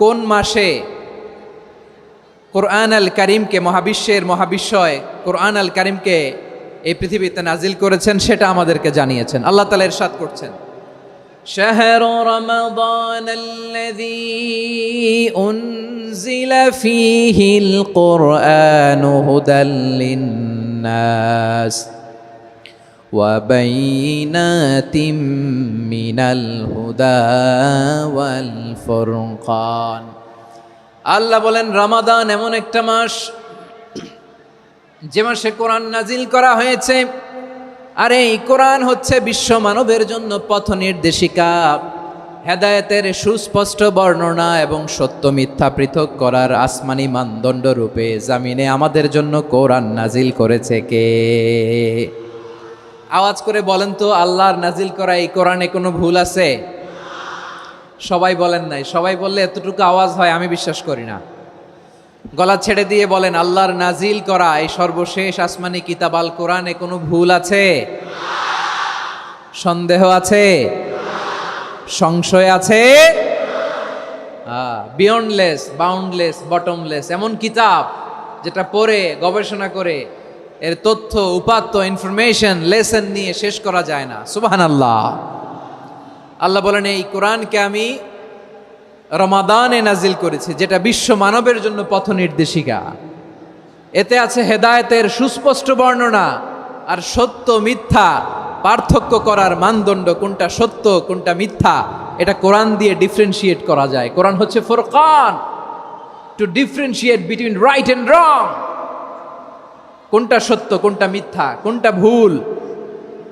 কোন মাসে কোরআন আল কারিমকে, মহাবিশ্বের মহাবিশ্বয় কোরআন আল কারিমকে এই পৃথিবীতে নাজিল করেছেন সেটা আমাদেরকে জানিয়েছেন। আল্লাহ তাআলা ইরশাদ করছেন, শাহরু রমাদান আল্লাযী উনজিলা ফীহিল কুরআনু হুদাল লিন্নাস ওয়া বাইনাতিম মিনাল হুদা ওয়াল ফুরকান। আল্লাহ বলেন, রমাদান এমন একটা মাস যে মাসে কোরআন নাজিল করা হয়েছে। আর এই কোরআন হচ্ছে বিশ্ব মানবের জন্য পথ নির্দেশিকা, হেদায়েতের সুস্পষ্ট বর্ণনা এবং সত্য মিথ্যা পৃথক করার আসমানি মানদণ্ড রূপে জামিনে আমাদের জন্য কোরআন নাজিল করেছে কে? আওয়াজ করে বলেন তো, আল্লাহর নাজিল করা এই কোরআনে কোনো ভুল আছে? সবাই বলেন নাই। সবাই বললে এতটুকু আওয়াজ হয় আমি বিশ্বাস করি না। গলা ছেড়ে দিয়ে বলেন, আল্লাহর নাজিল করা এই সর্বশেষ আসমানি কিতাব আল কোরআনে কোনো ভুল আছে? সন্দেহ আছে? সংশয় আছে? বিয়ন্ডলেস, বাউন্ডলেস, বটমলেস, এমন কিতাব যেটা পড়ে গবেষণা করে এর তথ্য, উপাত্ত, ইনফরমেশন, লেসন নিয়ে শেষ করা যায় না। সুবহানাল্লাহ। আল্লাহ বলেন, এই কোরআনকে আমি রমাদানে নাজিল করেছি, যেটা বিশ্ব মানবের জন্য পথ নির্দেশিকা। এতে আছে হেদায়েতের সুস্পষ্ট বর্ণনা আর সত্য মিথ্যা পার্থক্য করার মানদণ্ড, কোনটা সত্য কোনটা মিথ্যা এটা কোরআন দিয়ে ডিফারেন্সিয়েট করা যায়। কোরআন হচ্ছে ফুরকান, to differentiate between right and wrong. কোনটা সত্য, কোনটা মিথ্যা, কোনটা ভুল,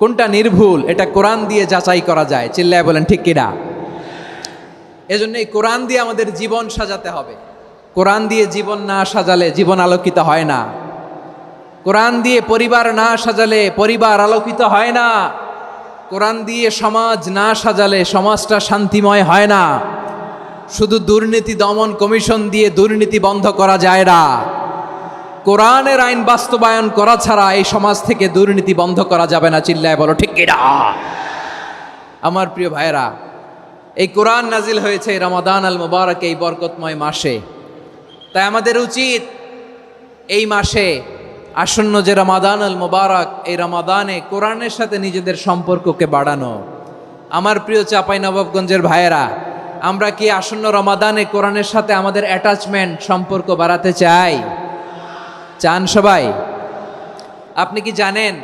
কোনটা নির্ভুল, এটা কোরআন দিয়ে যাচাই করা যায়। চিল্লায় বলেন ঠিক কিনা? এজন্য এই কোরআন দিয়ে আমাদের জীবন সাজাতে হবে। কোরআন দিয়ে জীবন না সাজালে জীবন আলোকিত হয় না। কোরআন দিয়ে পরিবার না সাজালে পরিবার আলোকিত হয় না। কোরআন দিয়ে সমাজ না সাজালে সমাজটা শান্তিময় হয় না। শুধু দুর্নীতি দমন কমিশন দিয়ে দুর্নীতি বন্ধ করা যায় না। কোরআনের আইন বাস্তবায়ন করা ছাড়া এই সমাজ থেকে দুর্নীতি বন্ধ করা যাবে না। চিল্লায় বলো ঠিক কিনা? আমার প্রিয় ভাইয়েরা, এই কোরআন নাজিল হয়েছে রমাদান আল মুবারক, এই বরকতময় মাসে। তাই আমাদের উচিত এই মাসে আসন্ন যে রমাদান আল মুবারক, এই রমাদানে কোরআনের সাথে নিজেদের সম্পর্ককে বাড়ানো। আমার প্রিয় চাঁপাইনবাবগঞ্জের ভাইয়েরা, আমরা কি আসন্ন রমাদানে কোরআনের সাথে আমাদের অ্যাটাচমেন্ট, সম্পর্ক বাড়াতে চাই? চান সবাই? আপনি কি জানেন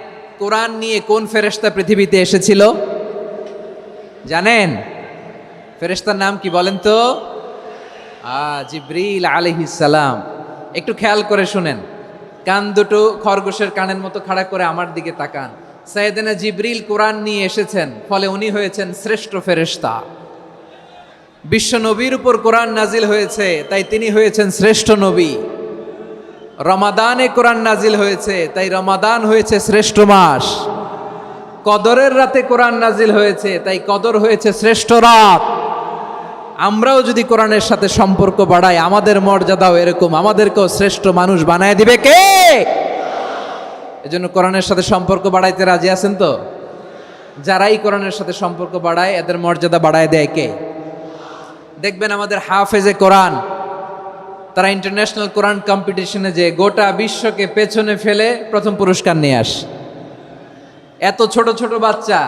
কোরআন নিয়ে কোন ফেরেশতা পৃথিবীতে এসেছিল? জানেন? ফেরেশতার নাম কি বলেন তো? জিবরিল আলাইহিস সালাম। একটু খেয়াল করে শুনেন, কান দুটো খরগোশের কানের মতো খাড়া করে আমার দিকে তাকান। সাইয়েদনা জিবরিল কোরআন নিয়ে এসেছেন, ফলে উনি হয়েছেন শ্রেষ্ঠ ফেরেশতা। বিশ্ব নবীর উপর কোরআন নাজিল হয়েছে, তাই তিনি হয়েছেন শ্রেষ্ঠ নবী। রমাদানে কোরআন নাজিল হয়েছে, তাই রমাদান হয়েছে শ্রেষ্ঠ মাস। কদরের রাতে কোরআন নাজিল হয়েছে, তাই কদর হয়েছে শ্রেষ্ঠ রাত। আমরাও যদি কোরআনের সাথে সম্পর্ক বাড়াই, আমাদের মর্যাদাও এরকম, আমাদেরকেও শ্রেষ্ঠ মানুষ বানায় দিবে কে? এজন্য কোরআনের সাথে সম্পর্ক বাড়াইতে রাজি আছেন তো? যারাই কোরআনের সাথে সম্পর্ক বাড়ায় এদের মর্যাদা বাড়ায় দেয় কে? দেখবেন আমাদের হাফেজে কোরআন, তারা ইন্টারন্যাশনাল কোরআন কম্পিটিশনে যে গোটা বিশ্বকে পেছনে ফেলে প্রথম পুরস্কার নিয়ে আসে। এত ছোট ছোট বাচ্চা,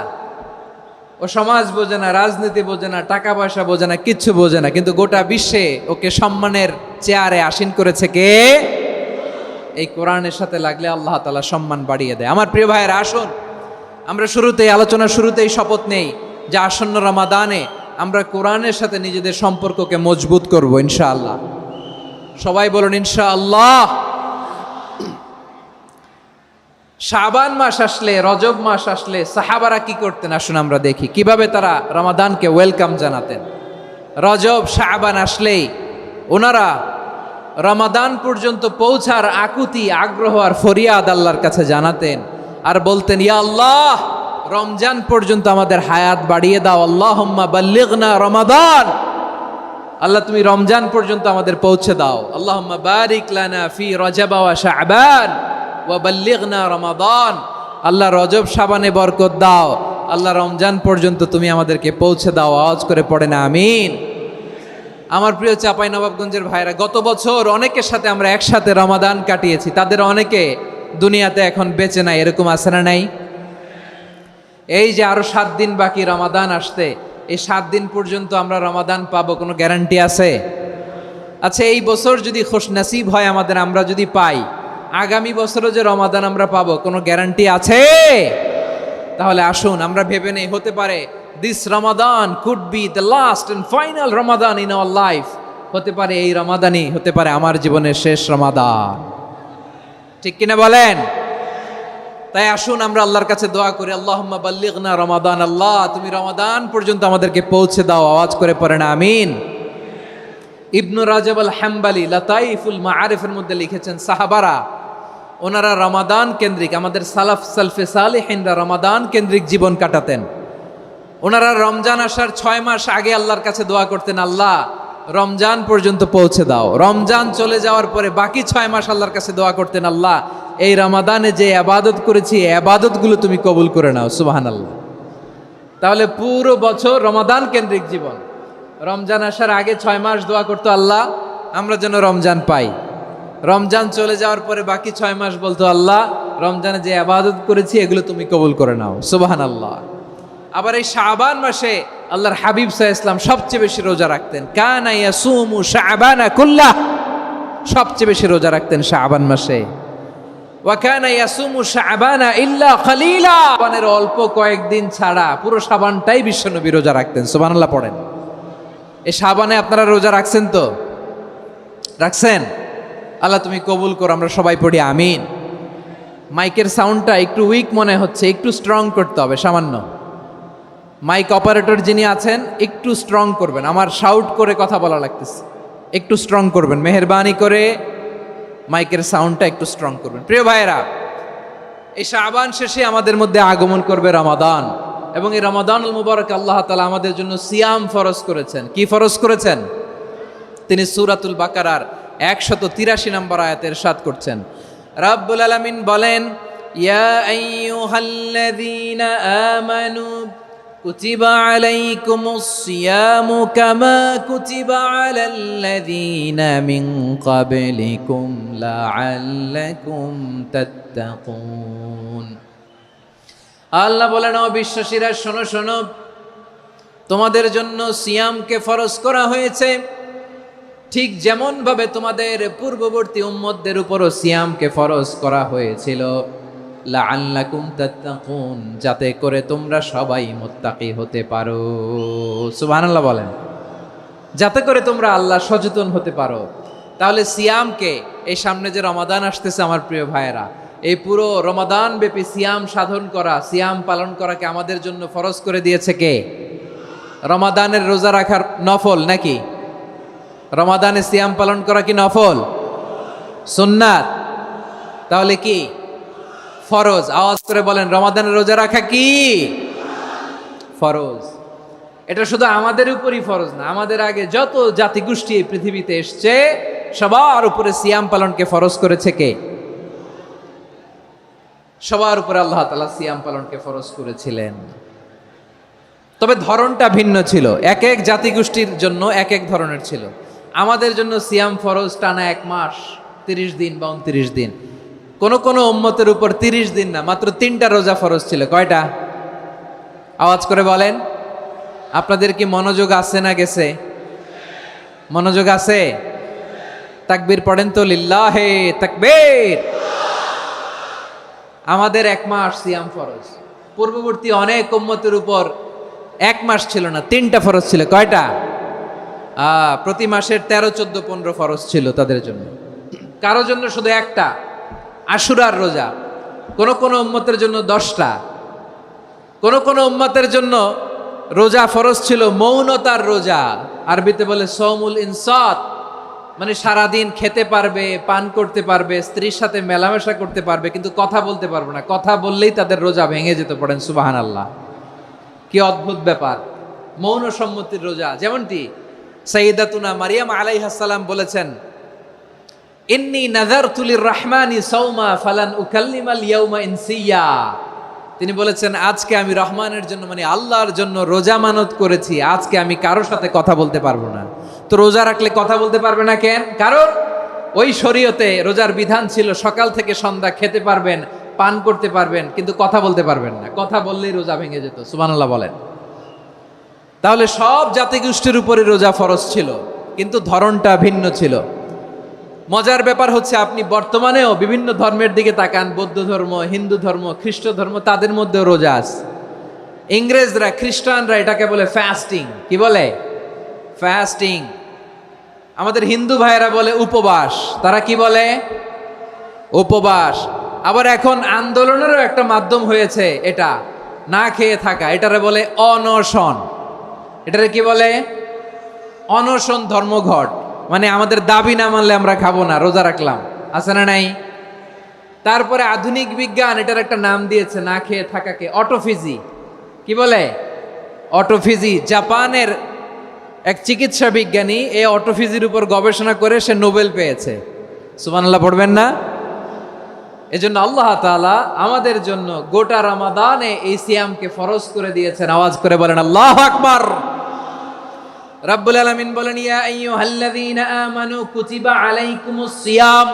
ও সমাজ বোঝে না, রাজনীতি বোঝে না, টাকা পয়সা বোঝে না, কিচ্ছু বোঝে না, কিন্তু গোটা বিশ্বে ওকে সম্মানের চেয়ারে আসীন করেছে কে? এই কোরআনের সাথে লাগলে আল্লাহ তাআলা সম্মান বাড়িয়ে দেয়। আমার প্রিয় ভাইয়েরা, আসুন আমরা শুরুতেই, আলোচনার শুরুতেই শপথ নেই যে আসন্ন রমাদানে আমরা কোরআনের সাথে নিজেদের সম্পর্ককে মজবুত করব ইনশাআল্লাহ। সবাই বলুন ইনশাআল্লাহ। শাবান মাস আসলে, রজব মাস আসলে সাহাবারা কি করতেন আসুন আমরা দেখি কিভাবে তারা রমাদানকে ওয়েলকাম জানাতেন। রজব শাবান আসলেই ওনারা রমাদান পর্যন্ত পৌঁছার আকুতি, আগ্রহ আর ফরিয়াদ আল্লাহর কাছে জানাতেন আর বলতেন, ইয়া আল্লাহ, রমজান পর্যন্ত আমাদের হায়াত বাড়িয়ে দাও। আল্লাহুম্মা বাল্লিগনা রমাদান, আল্লাহ তুমি রমজান পর্যন্ত আমাদের পৌঁছে দাও। আল্লাহুম্মা বারিক লানা ফি রজব ওয়া শাবান ওয়া বাল্লিগনা রমাদান, আল্লাহ রজব শাবানে বরকত দাও, আল্লাহ রমজান পর্যন্ত তুমি আমাদেরকে পৌঁছে দাও। আওয়াজ করে পড়েন আমিন। আমার প্রিয় চাঁপাইনবাবগঞ্জের ভাইরা, গত বছর অনেকের সাথে আমরা একসাথে রমাদান কাটিয়েছি, তাদের অনেকে দুনিয়াতে এখন বেঁচে নাই, এরকম আছে না নাই? এই যে আরো 7 দিন বাকি রমাদান আসতে, এই 7 দিন পর্যন্ত আমরা রমাদান পাবো, কোনো গ্যারান্টি আছে? আচ্ছা, এই বছর যদি খুশনসিব হয় আমাদের, আমরা যদি পাই, আগামী বছরও যে রমাদান আমরা পাবো, কোনো গ্যারান্টি আছে? তাহলে আসুন আমরা ভেবে নেই, হতে পারে this Ramadan could be the last and final Ramadan in our life. হতে পারে এই রমাদানই হতে পারে আমার জীবনের শেষ রমাদান। ঠিক কিনা বলেন? তাই আসুন আমরা আল্লাহর কাছে দোয়া করি, আল্লাহুম্মা বাল্লিগনা রমাদান, আল্লাহ তুমি রমাদান পর্যন্ত আমাদেরকে পৌঁছে দাও। আওয়াজ করে পড়েন আমিন। ইবনু রাজব আল হাম্বালি লাতাইফুল মাআরিফের মধ্যে লিখেছেন, সাহাবারা ওনারা রমাদান কেন্দ্রিক, আমাদের সালফে সালিহিনরা রমাদান কেন্দ্রিক জীবন কাটাতেন। ওনারা রমজান আসার 6 মাস আগে আল্লাহর কাছে দোয়া করতেন, আল্লাহ রমজান পর্যন্ত পৌঁছে দাও। রমজান চলে যাওয়ার পরে বাকি 6 মাস আল্লাহর কাছে দোয়া করতেন, আল্লাহ এই রমাদানে যে ইবাদত করেছি এই ইবাদতগুলো তুমি কবুল করে নাও। সুবহানাল্লাহ। তাহলে পুরো বছর রমাদান কেন্দ্রিক জীবন। রমজান আসার আগে 6 মাস দোয়া করতো, আল্লাহ আমরা যেন রমজান পাই। রমজান চলে যাওয়ার পরে বাকি 6 মাস বলতো, আল্লাহ রমজানে যে ইবাদত করেছি এগুলো তুমি কবুল করে নাও। সুবহানাল্লাহ। আবার এই শাবান মাসে আল্লাহর হাবিব সাল্লাল্লাহু আলাইহি ওয়াসাল্লাম সবচেয়ে বেশি রোজা রাখতেন। কানা ইয়াসুমু শাবানা কুল্লাহ, সবচেয়ে বেশি রোজা রাখতেন শাবান মাসে। ওয়া কানা ইয়াসুমু শাবানা ইল্লা কালিলা, শাবানের অল্প কয়েকদিন ছাড়া পুরো শাবানটাই বিশ্বনবী রোজা রাখতেন। সুবহানাল্লাহ পড়েন। এই শাবানে আপনারা রোজা রাখছেন তো? রাখছেন? আল্লাহ তুমি কবুল করো, আমরা সবাই পড়ি আমিন। মাইকের সাউন্ডটা একটু উইক মনে হচ্ছে, একটু স্ট্রং করতে হবে সামান্য। মাইক অপারেটর যিনি আছেন একটু স্ট্রং করবেন, আমার শাউট করে কথা বলা লাগতেছে, একটু স্ট্রং করবেন মেহেরবানি করে, মাইকের সাউন্ডটা একটু স্ট্রং করবেন। প্রিয় ভাইয়েরা, এই শাবান শেষে আমাদের মধ্যে আগমন করবে রমাদান, এবং এই রমাদানুল মুবারক আল্লাহ তাআলা আমাদের জন্য সিয়াম ফরজ করেছেন। কি ফরজ করেছেন? তিনি সূরাতুল বাকারার 183 নম্বর আয়াতে ইরশাদ করছেন, রাব্বুল আলামিন বলেন, ইয়া আইয়ুহাল্লাযীনা আমানু কুতিবা আলাইকুমুস সিয়ামু কামা কুতিবা আলাল্লাযীনা মিন ক্বাবলিকুম লাআল্লাকুম তাত্তাকুন। আল্লাহ বলেন, ও বিশ্বাসীরা শোনো শোনো, তোমাদের জন্য সিয়ামকে ফরজ করা হয়েছে, ঠিক যেমন ভাবে তোমাদের পূর্ববর্তী উম্মতদের উপরও সিয়ামকে ফরজ করা হয়েছিল, লাআল্লাকুম তাত্তাকুন, যাতে করে তোমরা সবাই মুত্তাকি হতে পারো। সুবহানাল্লাহ বলেন, যাতে করে তোমরা আল্লাহ সচেতন হতে পারো। তাহলে সিয়ামকে, এই সামনে যে রমাদান আসতেছে আমার প্রিয় ভাইয়েরা, এই পুরো রমাদান ব্যাপী সিয়াম সাধন করা, সিয়াম পালন করাকে আমাদের জন্য ফরজ করে দিয়েছে কে? রমাদানের রোজা রাখার নফল নাকি? রমাদানে সিয়াম পালন করা কি নফল? সুন্নাত? তাহলে কি ফরজ? আওয়াজ করে বলেন, রমাদানের রোজা রাখা কি ফরজ? এটা শুধু আমাদের উপরই ফরজ না, আমাদের আগে যত জাতিগোষ্ঠী এই পৃথিবীতে এসছে সবার উপরে সিয়াম পালনকে ফরজ করেছে কে? সবার উপরে আল্লাহ তাআলা সিয়াম পালনকে ফরজ করেছিলেন। তবে ধরনটা ভিন্ন ছিল, এক এক জাতিগোষ্ঠীর জন্য এক এক ধরনের ছিল। আমাদের জন্য সিয়াম ফরজ টানা 1 মাস 30 দিন বা 29 দিন, কোন কোন উম্মতের উপর 30 দিন না, মাত্র 3টা রোজা ফরজ ছিল। কয়টা? আওয়াজ করে বলেন। আপনাদের কি মনোযোগ আছে না গেছে? মনোযোগ আছে? তাকবীর পড়েন তো, লিল্লাহে তাকবীর। আমাদের 1 মাস সিয়াম ফরজ, পূর্ববর্তী অনেক উম্মতের উপর 1 মাস ছিল না, 3টা ফরজ ছিল। কয়টা? প্রতি মাসের 13, 14, 15 ফরজ ছিল তাদের জন্য। কারো জন্য শুধু একটা, আশুরার রোজা। কোন কোন উম্মতের জন্য 10টা। কোন কোন উম্মতের জন্য রোজা ফরজ ছিল মৌনতার রোজা, আরবিতে বলে সৌমুল ইনসাত, মানে সারাদিন খেতে পারবে, পান করতে পারবে, স্ত্রীর সাথে মেলামেশা করতে পারবে, কিন্তু কথা বলতে পারবে না। কথা বললেই তাদের রোজা ভেঙে যেত। পড়েন সুবহানাল্লাহ। কি অদ্ভুত ব্যাপার, মৌন সম্মতির রোজা। যেমনটি সাইয়্যিদাতুনা মারিয়াম আলাইহিস সালাম বলেছেন, ইন্নী নাযারতু লির-রাহমানি সাওমা ফালান উকাল্লিমাল ইয়াওমা ইনসিয়া। তিনি বলেছেন, আজকে আমি রহমানের জন্য, মানে আল্লাহর জন্য রোজা মানত করেছি, আজকে আমি কারোর সাথে কথা বলতে পারবো না। তো রোজা রাখলে কথা বলতে পারবে না কেন? কারণ ওই শরীয়তে রোজার বিধান ছিল সকাল থেকে সন্ধ্যা খেতে পারবেন, পান করতে পারবেন, কিন্তু কথা বলতে পারবেন না। কথা বললেই রোজা ভেঙে যেত। সুবহানাল্লাহ বলেন। তাহলে সব জাতিগোষ্ঠীর উপরে রোজা ফরজ ছিল, কিন্তু ধরনটা ভিন্ন ছিল। মজার ব্যাপার হচ্ছে, আপনি বর্তমানেও বিভিন্ন ধর্মের দিকে তাকান, বৌদ্ধ ধর্ম, হিন্দু ধর্ম, খ্রিস্ট ধর্ম, তাদের মধ্যেও রোজা আছে। ইংরেজরা, খ্রিস্টানরা এটাকে বলে ফাস্টিং। কি বলে? ফাস্টিং। আমাদের হিন্দু ভাইয়েরা বলে উপবাস। তারা কি বলে? উপবাস। আবার এখন আন্দোলনেরও একটা মাধ্যম হয়েছে এটা, না খেয়ে থাকা। এটারে বলে অনশন। এটারে কি বলে? অনশন ধর্মঘট। মানে আমাদের দাবি না মানলে আমরা খাবো না, রোজা রাখলাম। আছে না নাই? তারপরে আধুনিক বিজ্ঞান এটার একটা নাম দিয়েছে না খেয়ে থাকাকে, অটোফিজি। কি বলে? অটোফিজি। জাপানের এক চিকিৎসা বিজ্ঞানী এই অটোফিজির উপর গবেষণা করে সে নোবেল পেয়েছে। সুবহানাল্লাহ পড়বেন না? এজন্য আল্লাহ তাআলা আমাদের জন্য গোটা রমাদানে এই সিয়ামকে ফরজ করে দিয়েছেন। আওয়াজ করে বলেন আল্লাহু আকবার। রাব্বুল আলামিন বলেন, ইয়া আইয়ুহাল্লাযীনা আমানু কুতিবা আলাইকুমুস সিয়াম।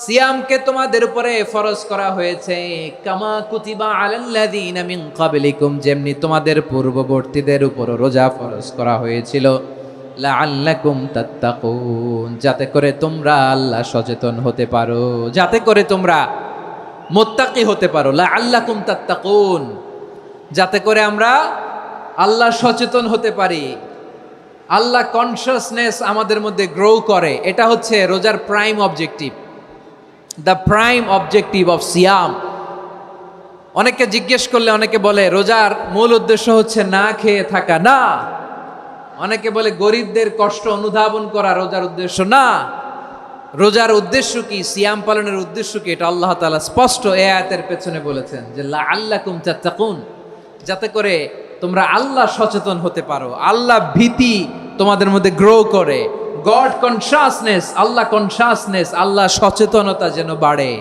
সিয়ামকে তোমাদের উপরে ফরজ করা হয়েছে, কামা কুতিবা আলাল্লাযীনা মিন ক্বাবলিকুম, যেমনি তোমাদের পূর্ববর্তীদের উপর রোজা ফরজ করা হয়েছিল, লাআল্লাকুম তাত্তাকুন, যাতে করে তোমরা আল্লাহ সচেতন হতে পারো, যাতে করে তোমরা মুত্তাকি হতে পারো। লাআল্লাকুম তাত্তাকুন, যাতে করে আমরা আল্লাহ সচেতন হতে পারি, আল্লাহ কনসিয়াসনেস আমাদের মধ্যে গ্রো করে। এটা হচ্ছে রোজার prime objective, the prime objective of সিয়াম। অনেকে জিজ্ঞেস করলে অনেকে বলে রোজার মূল উদ্দেশ্য হচ্ছে না খেয়ে থাকা। না। অনেকে বলে গরিবদের কষ্ট অনুধাবন করা রোজার উদ্দেশ্য। না। রোজার উদ্দেশ্য কি, সিয়াম পালনের উদ্দেশ্য কি, এটা আল্লাহ তাআলা স্পষ্ট এই আয়াতের পেছনে বলেছেন যে লাআল্লাকুম তাত্তাকুন, যাতে করে তোমরা আল্লাহ সচেতন হতে পারো, আল্লাহ ভীতি তোমাদের মধ্যে গ্রো করে, গড কনসিয়াসনেস, আল্লাহ কনসিয়াসনেস, আল্লাহ সচেতনতা যেন বাড়ে,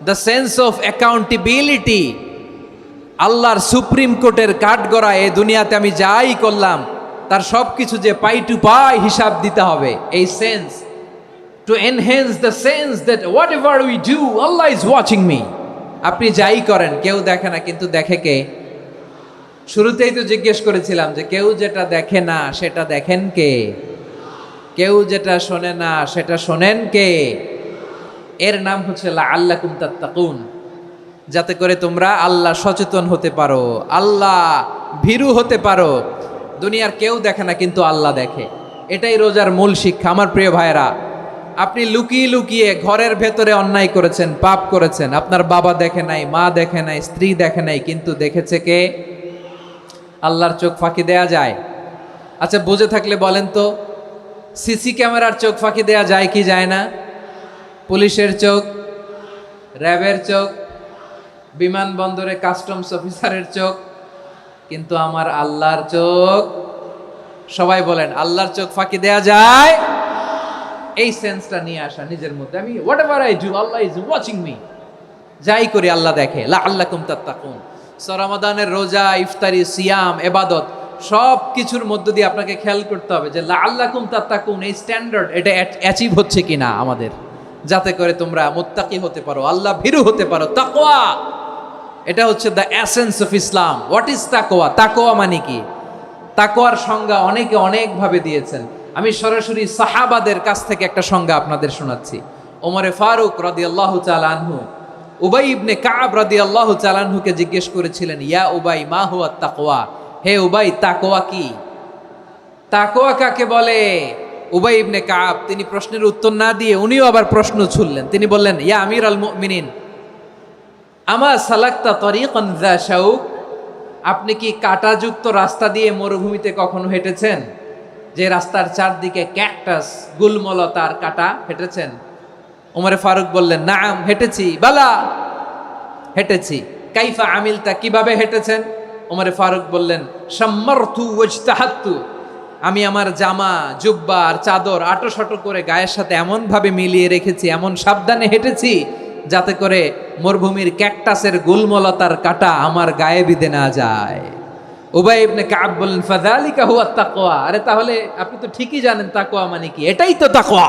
দ্য সেন্স অফ অ্যাকাউন্টেবিলিটি। আল্লাহর সুপ্রিম কোর্টের কাঠগড়া এই দুনিয়াতে আমি যাই করলাম তার সব কিছু যে পাই টু পাই হিসাব দিতে হবে, এই sense, to enhance the sense that what ever we do Allah is watching me. আপনি যাই করেন কেউ দেখে না, কিন্তু দেখে কে? শুরুতেই তো জিজ্ঞেস করেছিলাম যে কেউ যেটা দেখে না সেটা দেখেন কে? কেউ যেটা শোনে না সেটা শোনেন কে? এর নাম হচ্ছে লাআল্লাকুম তাত্তাকুন, যাতে করে তোমরা আল্লাহ সচেতন হতে পারো, আল্লাহ ভীরু হতে পারো। দুনিয়ার কেউ দেখে না, কিন্তু আল্লাহ দেখে। এটাই রোজার মূল শিক্ষা। আমার প্রিয় ভাইরা, আপনি লুকিয়ে লুকিয়ে ঘরের ভেতরে অন্যায় করেছেন, পাপ করেছেন, আপনার বাবা দেখে নাই, মা দেখে নাই, স্ত্রী দেখে নাই, কিন্তু দেখেছে কে? আল্লাহর চোখ ফাঁকি দেয়া যায়? আচ্ছা, বুঝে থাকলে বলেন তো, সিসি ক্যামেরার চোখ ফাঁকি দেয়া যায় কি যায় না? পুলিশের চোখ, র্যাবের চোখ, বিমানবন্দরে কাস্টমস অফিসারের চোখ, কিন্তু আমার আল্লাহর চোখ? সবাই বলেন, আল্লাহর চোখ ফাঁকি দেয়া যায়? এই সেন্সটা নিয়ে আসা নিজের মধ্যে, আমি what ever I do Allah is watching me, যাই করি আল্লাহ দেখে। লাআল্লাকুম তাত্তাকুন। রমাদানের রোজা, ইফতারি, সিয়াম, এবাদত সব কিছুর মধ্য দিয়ে আপনাকে খেয়াল করতে হবে যে লাআল্লাকুম তাত্তাকুন, এই স্ট্যান্ডার্ড এটা অ্যাচিভ হচ্ছে কিনা আমাদের, যাতে করে তোমরা মুত্তাকি হতে পারো, আল্লাহ ভীরু হতে পারো। তাকওয়া, এটা হচ্ছে the essence of Islam. What is তাকওয়া? তাকওয়া মানে কি? তাকওয়ার সংজ্ঞা অনেকে অনেকভাবে দিয়েছেন। আমি সরাসরি সাহাবাদের কাছ থেকে একটা সংজ্ঞা আপনাদের শোনাচ্ছি। ওমরে ফারুক রাদিয়াল্লাহু তাআলা আনহু উবাই ইবনে কাব রাদিয়াল্লাহু তাআলা আনহুকে জিজ্ঞেস করেছিলেন, ইয়া উবাই মা হুয়া তাকওয়া, হে উবাই তাকওয়া কি? তাকওয়া কাকে বলে? উবাই ইবনে কাব তিনি প্রশ্নের উত্তর না দিয়ে উনিও আবার প্রশ্ন ছুড়লেন। তিনি বললেন, ইয়া আমিরাল মুমিনিন, আমা সালাকতা তরিকান যা শাউক, আপনি কি কাঁটাযুক্ত রাস্তা দিয়ে মরুভূমিতে কখনো হেঁটেছেন? যে রাস্তার চারদিকে ক্যাকটাস, গুলমলতার কাঁটা, হেঁটেছেন? ওমরে ফারুক বললেন, নাম, হেঁটেছি। বালা, হেঁটেছি। কাইফা আমিলতা, কিভাবে হেঁটেছেন? ওমরে ফারুক বললেন, শাম্মারতু ওয়াজতাহাত্তু, আমি আমার জামা, জুব্বা আর চাদর আটোসাটো করে গায়ের সাথে এমন ভাবে মিলিয়ে রেখেছি, এমন সাবধানে হেঁটেছি যাতে করে মরুভূমির ক্যাকটাসের গুলমলতার কাঁটা আমার গায়ে বিঁধে না যায়। উবাই ইবনে কাব বললেন, ফাযালিকা হুয়া তাকওয়া, আরে তাহলে আপনি তো ঠিকই জানেন তাকওয়া মানে কি, এটাই তো তাকওয়া।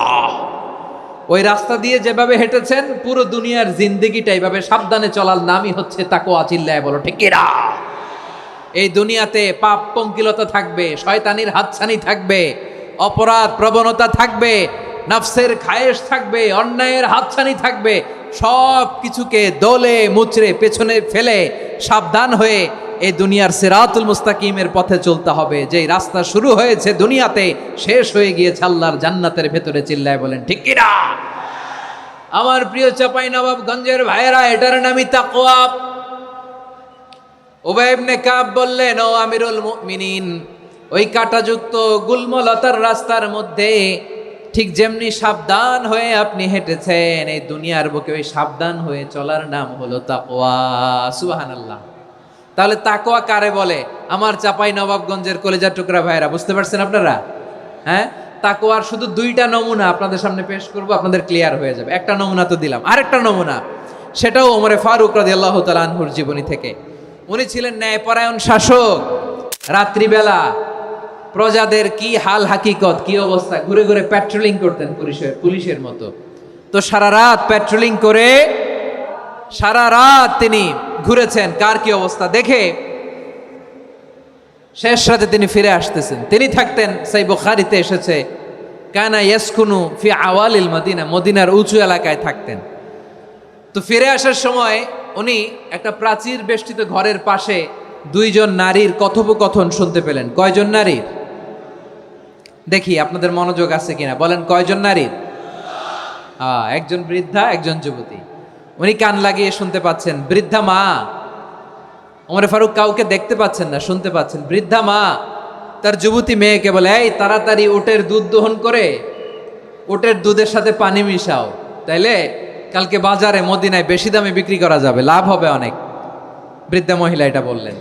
ওই রাস্তা দিয়ে যেভাবে হেঁটেছেন, পুরো দুনিয়ার জিন্দেগিটা এইভাবে সাবধানে চলার নামই হচ্ছে তাকওয়া। চিল্লায় বলো ঠিক কিনা? এই দুনিয়াতে পাপ পঙ্কিলতা থাকবে, শয়তানির হাতছানি থাকবে, অপরাধ প্রবণতা থাকবে, নফসের খায়েশ থাকবে, অন্যায়ের হাতছানি থাকবে। সব কিছুকে দোলে মুচড়ে পেছনে ফেলে সাবধান হয়ে এই দুনিয়ার সিরাতুল মুস্তাকিমের পথে চলতে হবে। যেই রাস্তা শুরু হয়েছে দুনিয়াতে, শেষ হয়ে গিয়েছে আল্লাহর জান্নাতের ভেতরে। চিল্লায় বলেন ঠিক কিনা? আমার প্রিয় চাঁপাইনবাবগঞ্জের ভাইয়েরা, এটার নামই তাকওয়া। উবাই ইবনে কাব বললেন, ও আমিরুল মুমিনিন, ওই কাঁটাযুক্ত গুলমলতার রাস্তার মধ্যে ঠিক যেমনি সাবধান হয়ে আপনি হেঁটেছেন, এই দুনিয়ার বুকে ওই সাবধান হয়ে চলার নাম হলো তাকওয়া। সুবহানাল্লাহ। তাহলে তাকওয়া কারে বলে? আমার চাঁপাইনবাবগঞ্জের কলেজার টুকরা ভাইয়েরা, বুঝতে পারছেন আপনারা? হ্যাঁ, তাকওয়ার শুধু দুইটা নমুনা আপনাদের সামনে পেশ করব, আপনাদের ক্লিয়ার হয়ে যাবে। একটা নমুনা তো দিলাম, আরেকটা নমুনা, সেটাও ওমরে ফারুক রাদিয়াল্লাহু তাআলা আনহুর জীবনী থেকে। উনি ছিলেন ন্যায়পরায়ণ শাসক। রাত্রিবেলা প্রজাদের কি হাল হাকিকত, কি অবস্থা, ঘুরে ঘুরে প্যাট্রোলিং করতেন পুলিশের মতো। তো সারা রাত প্যাট্রোলিং করে সারা রাত তিনি ঘুরেছেন কার কি অবস্থা দেখে। শেষ রাতে তিনি ফিরে আসতেছেন। তিনি থাকতেন, সেই বুখারীতে এসেছে, কানা ইয়াসকুনু ফি আওয়ালিল মদিনা, মদিনার উঁচু এলাকায় থাকতেন। তো ফিরে আসার সময় উনি একটা প্রাচীর বেষ্টিত ঘরের পাশে দুইজন নারীর কথোপকথন শুনতে পেলেন। কয়জন নারীর? দেখি আপনাদের মনোযোগ আছে কিনা, বলেন কয়জন নারীর? একজন বৃদ্ধা, একজন যুবতী। উনি কান লাগিয়ে শুনতে পাচ্ছেন। বৃদ্ধা মা, ওমরে ফারুক কাউকে দেখতে পাচ্ছেন না, শুনতে পাচ্ছেন। বৃদ্ধা মা তার যুবতী মেয়েকে বলে, এই তাড়াতাড়ি উটের দুধ দহন করে উটের দুধের সাথে পানি মিশাও, তাইলে কালকে বাজারে মদিনায় বেশি দামে বিক্রি করা যাবে, লাভ হবে অনেক। বৃদ্ধা মহিলা এটা বললেন।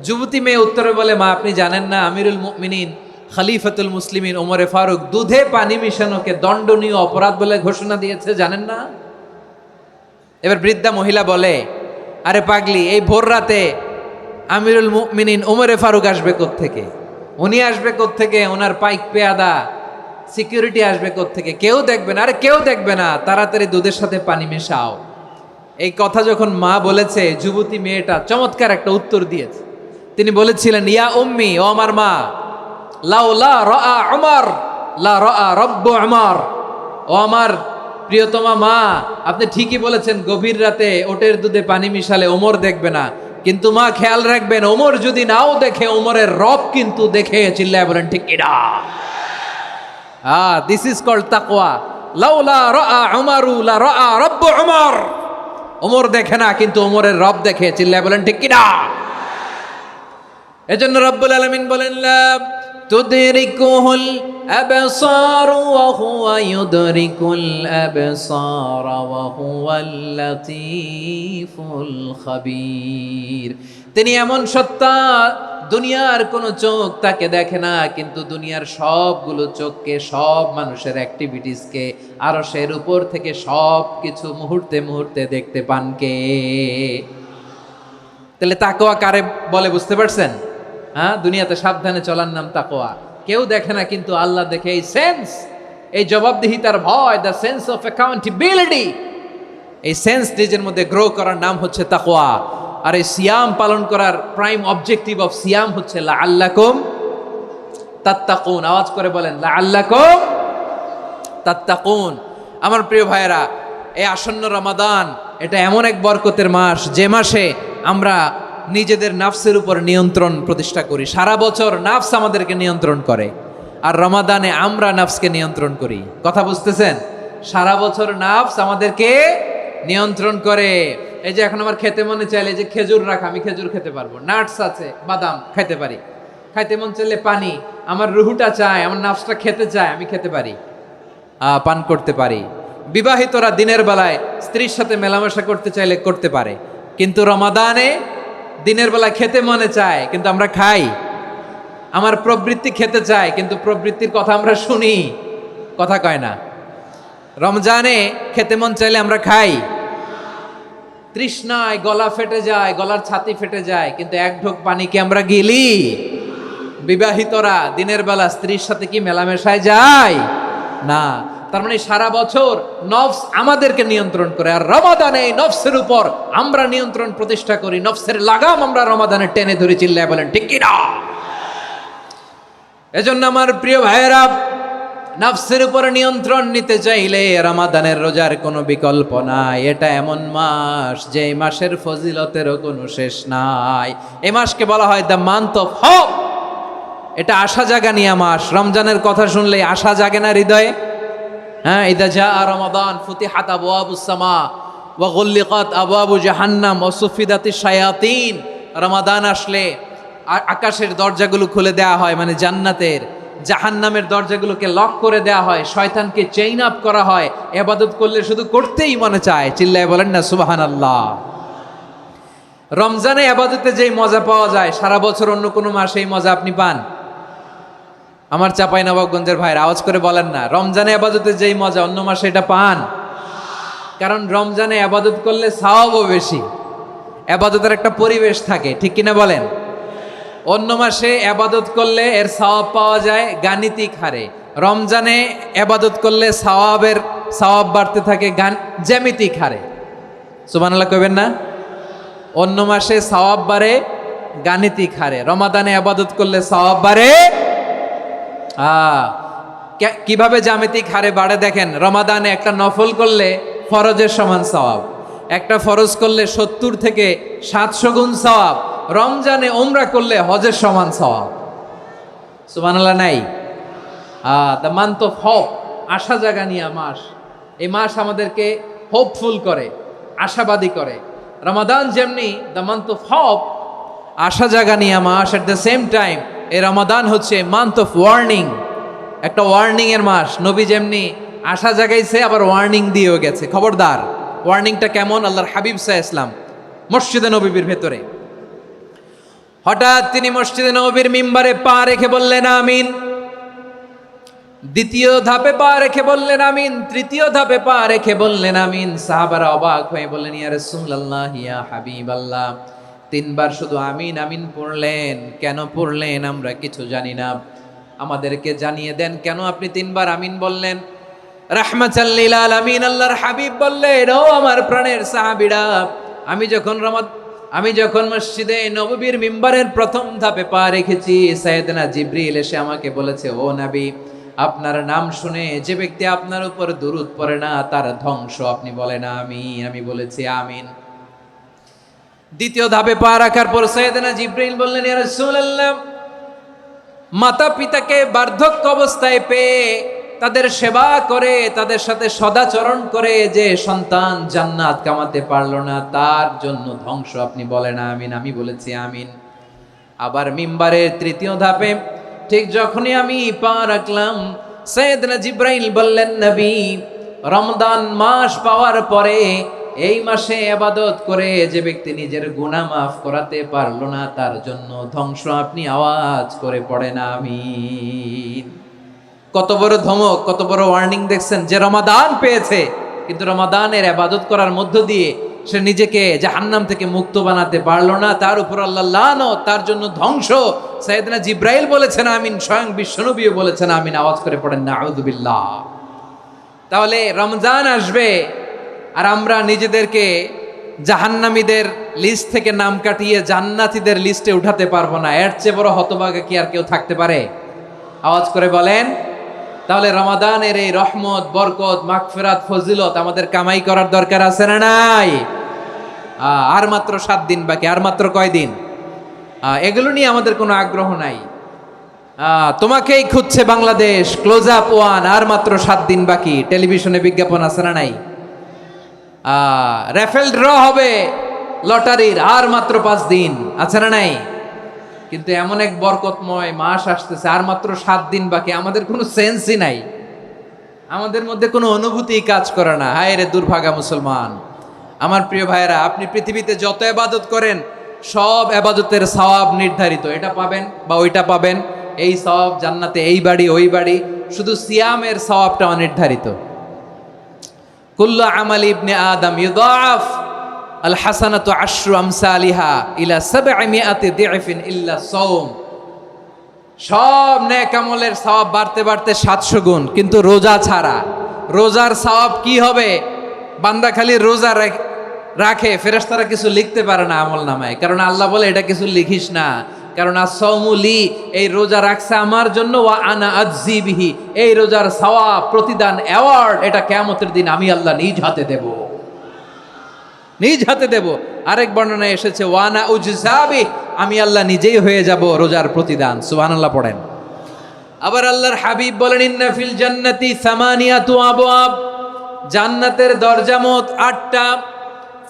যুবতী মেয়ে উত্তরে বলে, মা আপনি জানেন না আমিরুল মুমিনিন খলিফাতুল মুসলিমিন ওমরে ফারুক দুধে পানি মিশানোকে দণ্ডনীয় অপরাধ বলে ঘোষণা দিয়েছে, জানেন না? এবার বৃদ্ধা মহিলা বলে, আরে পাগলি, এই ভোর রাতে আমিরুল মুমিনিন ওমরে ফারুক আসবে কোত্থেকে? উনি আসবে কোত্থেকে? ওনার পাইক পেয়াদা সিকিউরিটি আসবে কোত্থেকে? কেউ দেখবে না। আরে কেউ দেখবে না, তাড়াতাড়ি দুধের সাথে পানি মেশাও। এই কথা যখন মা বলেছে, যুবতী মেয়েটা চমৎকার একটা উত্তর দিয়েছে। তিনি বলেছিলেন, ইয়া উম্মি, ও আমার মা, লাউলা রাআ উমর লা রাআ রব্বু উমর, ও আমার প্রিয়তমা মা, আপনি ঠিকই বলেছেন, গভীর রাতে ওটের দুধে পানি মিশালে ওমর দেখবে না, কিন্তু মা খেয়াল রাখবেন, ওমর যদি নাও দেখে, ওমরের রব কিন্তু দেখে। চিল্লায় বলেন ঠিক কিনা? দিস ইজ কল্ড তাকওয়া। লাউলা রাআ উমরু লা রাআ রব্বু উমর, ওমর দেখে না কিন্তু ওমরের রব দেখে। চিল্লায় বলেন ঠিক কিনা? এজন্য রব্বুল আলামিন বলেন, লা তুদরিকুহুল আবসার ওয়া হুয়া ইউদরিকুল আবসার ওয়া হুয়াল লাতীফুল খাবীর। তিনি এমন সত্তা, দুনিয়ার কোনো চোখ তাকে দেখে না, কিন্তু দুনিয়ার সবগুলো চোখকে, সব মানুষের অ্যাক্টিভিটিসকে আরশের উপর থেকে সব কিছু মুহূর্তে মুহূর্তে দেখতে পান কে? তাহলে তাকওয়া কারে বলে বুঝতে পারছেন? হ্যাঁ, দুনিয়াতে সাবধানে চলার নাম তাকওয়া। কেউ দেখে না, কিন্তু আল্লাহ দেখে। এই সেন্স, এই জবাবদিহিতার ভয়, দ্য সেন্স অফ অ্যাকাউন্টেবিলিটি, এই সেন্স নিজের মধ্যে গ্রো করার নাম হচ্ছে তাকওয়া। আর এই সিয়াম পালন করার প্রাইম অবজেক্টিভ অফ সিয়াম হচ্ছে লাআল্লাকুম তাত্তাকুন। আওয়াজ করে বলেন লাআল্লাকুম তাত্তাকুন। আমার প্রিয় ভাইয়েরা, এই আসন্ন রমাদান এটা এমন এক বরকতের মাস, যে মাসে আমরা নিজেদের নাফসের উপর নিয়ন্ত্রণ প্রতিষ্ঠা করি। সারা বছর নাফস আমাদেরকে নিয়ন্ত্রণ করে, আর রমাদানে আমরা নাফসকে নিয়ন্ত্রণ করি। কথা বুঝতেছেন? সারা বছর নাফস আমাদেরকে নিয়ন্ত্রণ করে। এই যে এখন আমার খেতে মনে চাইলে যে খেজুর রাখা, আমি খেজুর খেতে পারবো, নাটস আছে, বাদাম খাইতে পারি। খাইতে মন চাইলে পানি, আমার রুহুটা চায়, আমার নাফসটা খেতে চায়, আমি খেতে পারি, পান করতে পারি। বিবাহিতরা দিনের বেলায় স্ত্রীর সাথে মেলামেশা করতে চাইলে করতে পারে, কিন্তু রমাদানে দিনের বেলায় খেতে মনে চায়, কিন্তু আমরা খাই। আমার প্রবৃত্তি খেতে চায়, কিন্তু প্রবৃত্তির কথা আমরা শুনি, কথা কয় না। রমজানে খেতে মন চাইলে আমরা খাই, তৃষ্ণায় গলা ফেটে যায়, গলার ছাতি ফেটে যায়, কিন্তু এক ঢোক পানিকে আমরা গিলি। বিবাহিতরা দিনের বেলা স্ত্রীর সাথে কি মেলামেশায় যায় না। তার মানে সারা বছর নফস আমাদেরকে নিয়ন্ত্রণ করে, আর রমাদানে নফসের উপর আমরা নিয়ন্ত্রণ প্রতিষ্ঠা করি। নফসের লাগাম আমরা রমাদানে টেনে ধরে, চিল্লায় বলেন ঠিক কি না? এজন্য আমার প্রিয় ভাইয়েরা, নফসের উপর নিয়ন্ত্রণ নিতে চাইলে রমাদানের রোজার কোনো বিকল্প নাই। এটা এমন মাস যে মাসের ফজিলতেরও কোনো শেষ নাই। এই মাসকে বলা হয় দ্য মান্থ অফ হোপ। এটা আশা জাগানিয়া মাস। রমজানের কথা শুনলে আশা জাগে না হৃদয়ে? হ্যাঁ, ইদা জাআ রমাদান ফুতিহাত আবওয়াবুস সামা ওয়া গুল্লিকাত আবওয়াবু জাহান্নাম ওয়া সুফিদাতিশ শায়াতিন। রমাদান আসলে আকাশের দরজাগুলো খুলে দেওয়া হয়, মানে জান্নাতের। জাহান্নামের দরজাগুলোকে লক করে দেওয়া হয়, শয়তানকে চেইন আপ করা হয়। ইবাদত করলে শুধু করতেই মনে চায়, চিল্লায় বলেন না সুবহানাল্লাহ। রমজানে ইবাদতে যেই মজা পাওয়া যায়, সারা বছর অন্য কোনো মাসে এই মজা আপনি পান? আমার চাঁপাইনবাবগঞ্জের ভাইরা আওয়াজ করে বলেন না, রমজানে ইবাদতে যেই মজা অন্য মাসে এটা পান? কারণ রমজানে ইবাদত করলে সওয়াবও বেশি, ইবাদতের একটা পরিবেশ থাকে, ঠিক কিনা বলেন? অন্য মাসে ইবাদত করলে এর সওয়াব পাওয়া যায় গাণিতিক হারে, রমজানে ইবাদত করলে সওয়াব বাড়তে থাকে জ্যামিতিক হারে। সুবহানাল্লাহ কইবেন না? অন্য মাসে সওয়াব বাড়ে গাণিতিক হারে, রমাদানে ইবাদত করলে সওয়াব বাড়ে কিভাবে জ্যামিতিক হারে বাড়ে দেখেন। রমাদানে একটা নফল করলে ফরজের সমান সওয়াব, একটা ফরজ করলে 70 থেকে 700 গুণ সওয়াব। রমজানে উমরা করলে হজের সমান সওয়াব। সুবহানাল্লাহ নাই? দ্য মান্থ অফ হোপ, আশা জাগানিয়া মাস। এই মাস আমাদেরকে হোপফুল করে, আশাবাদী করে। রমাদান যেমনি দ্য মান্থ অফ হোপ, আশা জাগানিয়া মাস, এট দ্য সেম টাইম এই রমাদান হচ্ছে মান্থ অফ ওয়ার্নিং, একটা ওয়ার্নিং এর মাস। নবী যেমনি আশা জাগাইছে, আবার ওয়ার্নিং দিয়েও গেছে, খবরদার। ওয়ার্নিংটা কেমন? আল্লাহর হাবিব সাল্লাল্লাহু আলাইহি ওয়াসাল্লাম মসজিদে নববীর ভেতরে, হঠাৎ তিনি মসজিদে নববীর মিম্বারে পা রেখে বললেন আমিন। দ্বিতীয় ধাপে পা রেখে বললেন আমিন, তৃতীয় ধাপে পা রেখে বললেন আমিন। সাহাবারা অবাক হয়ে বললেন ইয়া রাসূলুল্লাহ, ইয়া হাবিবাল্লাহ, 3 বার শুধু আমিন আমিন পড়লেন, কেন পড়লেন আমরা কিছু জানি না, আমাদেরকে জানিয়ে দেন কেন আপনি 3 বার আমিন বললেন। রাহমাতাল লিল আলামিন আল্লাহর হাবিব বললেন, ও আমার প্রাণের সাহাবীরা, আমি যখন মসজিদে নববীর মিম্বারের প্রথম ধাপে পা রেখেছি, সাইয়েদনা জিবরিল এসে আমাকে বলেছে, ও নবী, আপনার নাম শুনে যে ব্যক্তি আপনার উপর দুরূদ পড়ে না তার ধ্বংস। আপনি বলেন আমিন। আমি বলেছি আমিন। দ্বিতীয় ধাপে পা রাখার পর সাইয়েদনা জিবরিল বললেন, ইয়া রাসূলুল্লাহ, মাতা পিতাকে বার্ধক্য অবস্থায় পেয়ে তাদের সেবা করে, তাদের সাথে সদাচরণ করে যে সন্তান জান্নাত কামাতে পারলো না, তার জন্য ধ্বংস। আপনি বলেন আমিন। আমি বলেছি আমিন। আবার মিম্বারের তৃতীয় ধাপে ঠিক যখনই আমি পা রাখলাম, সাইয়েদনা জিবরাইল বললেন, নবী, রমজান মাস পাওয়ার পরে এই মাসে ইবাদত করে যে ব্যক্তি নিজের গুনাহ মাফ করাতে পারলো না, তার জন্য ধ্বংস। আপনি আওয়াজ করে পড়েন আমিন। কত বড় ধমক, কত বড় ওয়ার্নিং দেখছেন, যে রমাদান পেয়েছে কিন্তু রমাদানের ইবাদত করার মধ্য দিয়ে সে নিজেকে জাহান্নাম থেকে মুক্ত বানাতে পারলো না, তার উপর আল্লাহ লানত, তার জন্য ধ্বংস। সাইয়েদনা জিব্রাইল বলেছেন আমিন, স্বয়ং বিশ্বনবীও বলেছেন আমিন। আওয়াজ করে পড়েন নাউযুবিল্লাহ। তাহলে রমজান আসবে আর আমরা নিজেদেরকে জাহান্নামীদের লিস্ট থেকে নাম কাটিয়ে জান্নাতীদের লিস্টে উঠাতে পারবো না। এর চেয়ে বড় হতভাগা কি আর কেউ থাকতে পারে? আওয়াজ করে বলেন। তাহলে রমাদানের এই রহমত, বরকত, মাগফিরাত, ফজিলত আমাদের কামাই করার দরকার আছে না নাই? আর মাত্র 7 দিন বাকি। আর মাত্র কয় দিন? এগুলো নিয়ে আমাদের কোনো আগ্রহ নাই। তোমাকেই খুঁজছে বাংলাদেশ, ক্লোজ আপ ওয়ান, আর মাত্র 7 দিন বাকি। টেলিভিশনে বিজ্ঞাপন আছে না নাই? রেফেল ড্র হবে লটারির, আর মাত্র 5 দিন, আছে না নাই? কিন্তু এমন এক বরকতময় মাস আসতেছে, আর মাত্র 7 দিন বাকি। আমাদের কোনো সেন্সই নাই, আমাদের মধ্যে কোনো অনুভূতি কাজ করে না। হায় রে দুর্ভাগা মুসলমান। আমার প্রিয় ভাইয়েরা, আপনি পৃথিবীতে যত ইবাদত করেন সব ইবাদতের সওয়াব নির্ধারিত। এটা পাবেন বা ওইটা পাবেন, এই সওয়াব জান্নাতে, এই বাড়ি ওই বাড়ি। শুধু সিয়ামের সওয়াবটা অনির্ধারিত। কুল্লু আমালি ইবনে আদম ইউদাফ আল হাসানাতু আশরু আমসালিহা ইলা 700 দি'ফিন ইল্লা সাওম। সব নেক আমলের সওয়াব বাড়তে বাড়তে 700 গুণ, কিন্তু রোজা ছাড়া। রোজার সওয়াব কি হবে? বান্দা খালি রোজা রাখে, ফেরেশতারা কিছু লিখতে পারে না আমল নামায়, কারণ আল্লাহ বলে এটা কিছু লিখিস না, কারণ as-সাওমুলি, এই রোজা রাখছে আমার জন্য, ওয়া আনা আজজি বিহি, এই রোজার সওয়াব, প্রতিদান, অ্যাওয়ার্ড, এটা কিয়ামতের দিন আমি আল্লাহ নিজ হাতে দেব, নিজ হাতে দেব। আরেক বর্ণনায় এসেছে ওয়া আনা উজজাবি, আমি আল্লাহ নিজেই হয়ে যাব রোজার প্রতিদান। সুবহানাল্লাহ পড়েন। আবার আল্লাহর হাবিব বলেন ইন্না ফিল জান্নাতি 8 আবওয়াব, জান্নাতের দরজা মোট 8টা।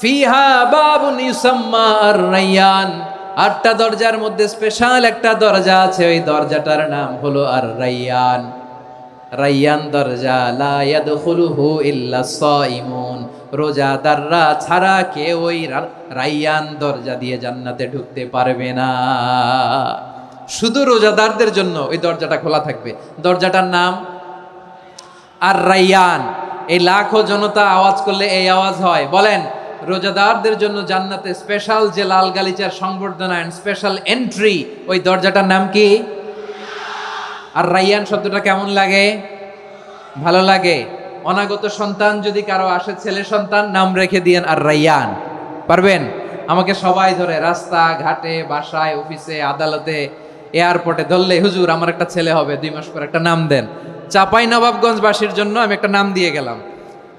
ফিহা বাবুন ইউসাম্মা আর-রায়্যান, 8টা দরজার মধ্যে স্পেশাল একটা দরজা আছে, ওই দরজাটার নাম হলো আর-রায়্যান। রায়্যান দরজা, লা ইয়াদখুলুহু ইল্লা সাইমুন, রোজাদাররা ছাড়া কেউ ওই রায়্যান দরজা দিয়ে জান্নাতে ঢুকতে পারবে না। শুধু রোজাদারদের জন্য ওই দরজাটা খোলা থাকবে। দরজাটার নাম আর-রায়্যান। এই লাখো জনতা আওয়াজ করলে এই আওয়াজ হয়, বলেন রোজাদারদের জন্য জান্নাতে স্পেশাল যে লাল গালিচার সংবর্ধনা এন্ড স্পেশাল এন্ট্রি, ওই দরজাটার নাম কি? আর-রায়্যান শব্দটা কেমন লাগে? ভালো লাগে। অনাগত সন্তান যদি কারো আসে, ছেলে সন্তান, নাম রেখে দিয়েন আর-রায়্যান। পারবেন? আমাকে সবাই ধরে রাস্তা ঘাটে, বাসায়, অফিসে, আদালতে, এয়ারপোর্টে ধরলে, হুজুর আমার একটা ছেলে হবে 2 মাস পর, একটা নাম দেন। চাপাই নবাবগঞ্জবাসীর জন্য আমি একটা নাম দিয়ে গেলাম।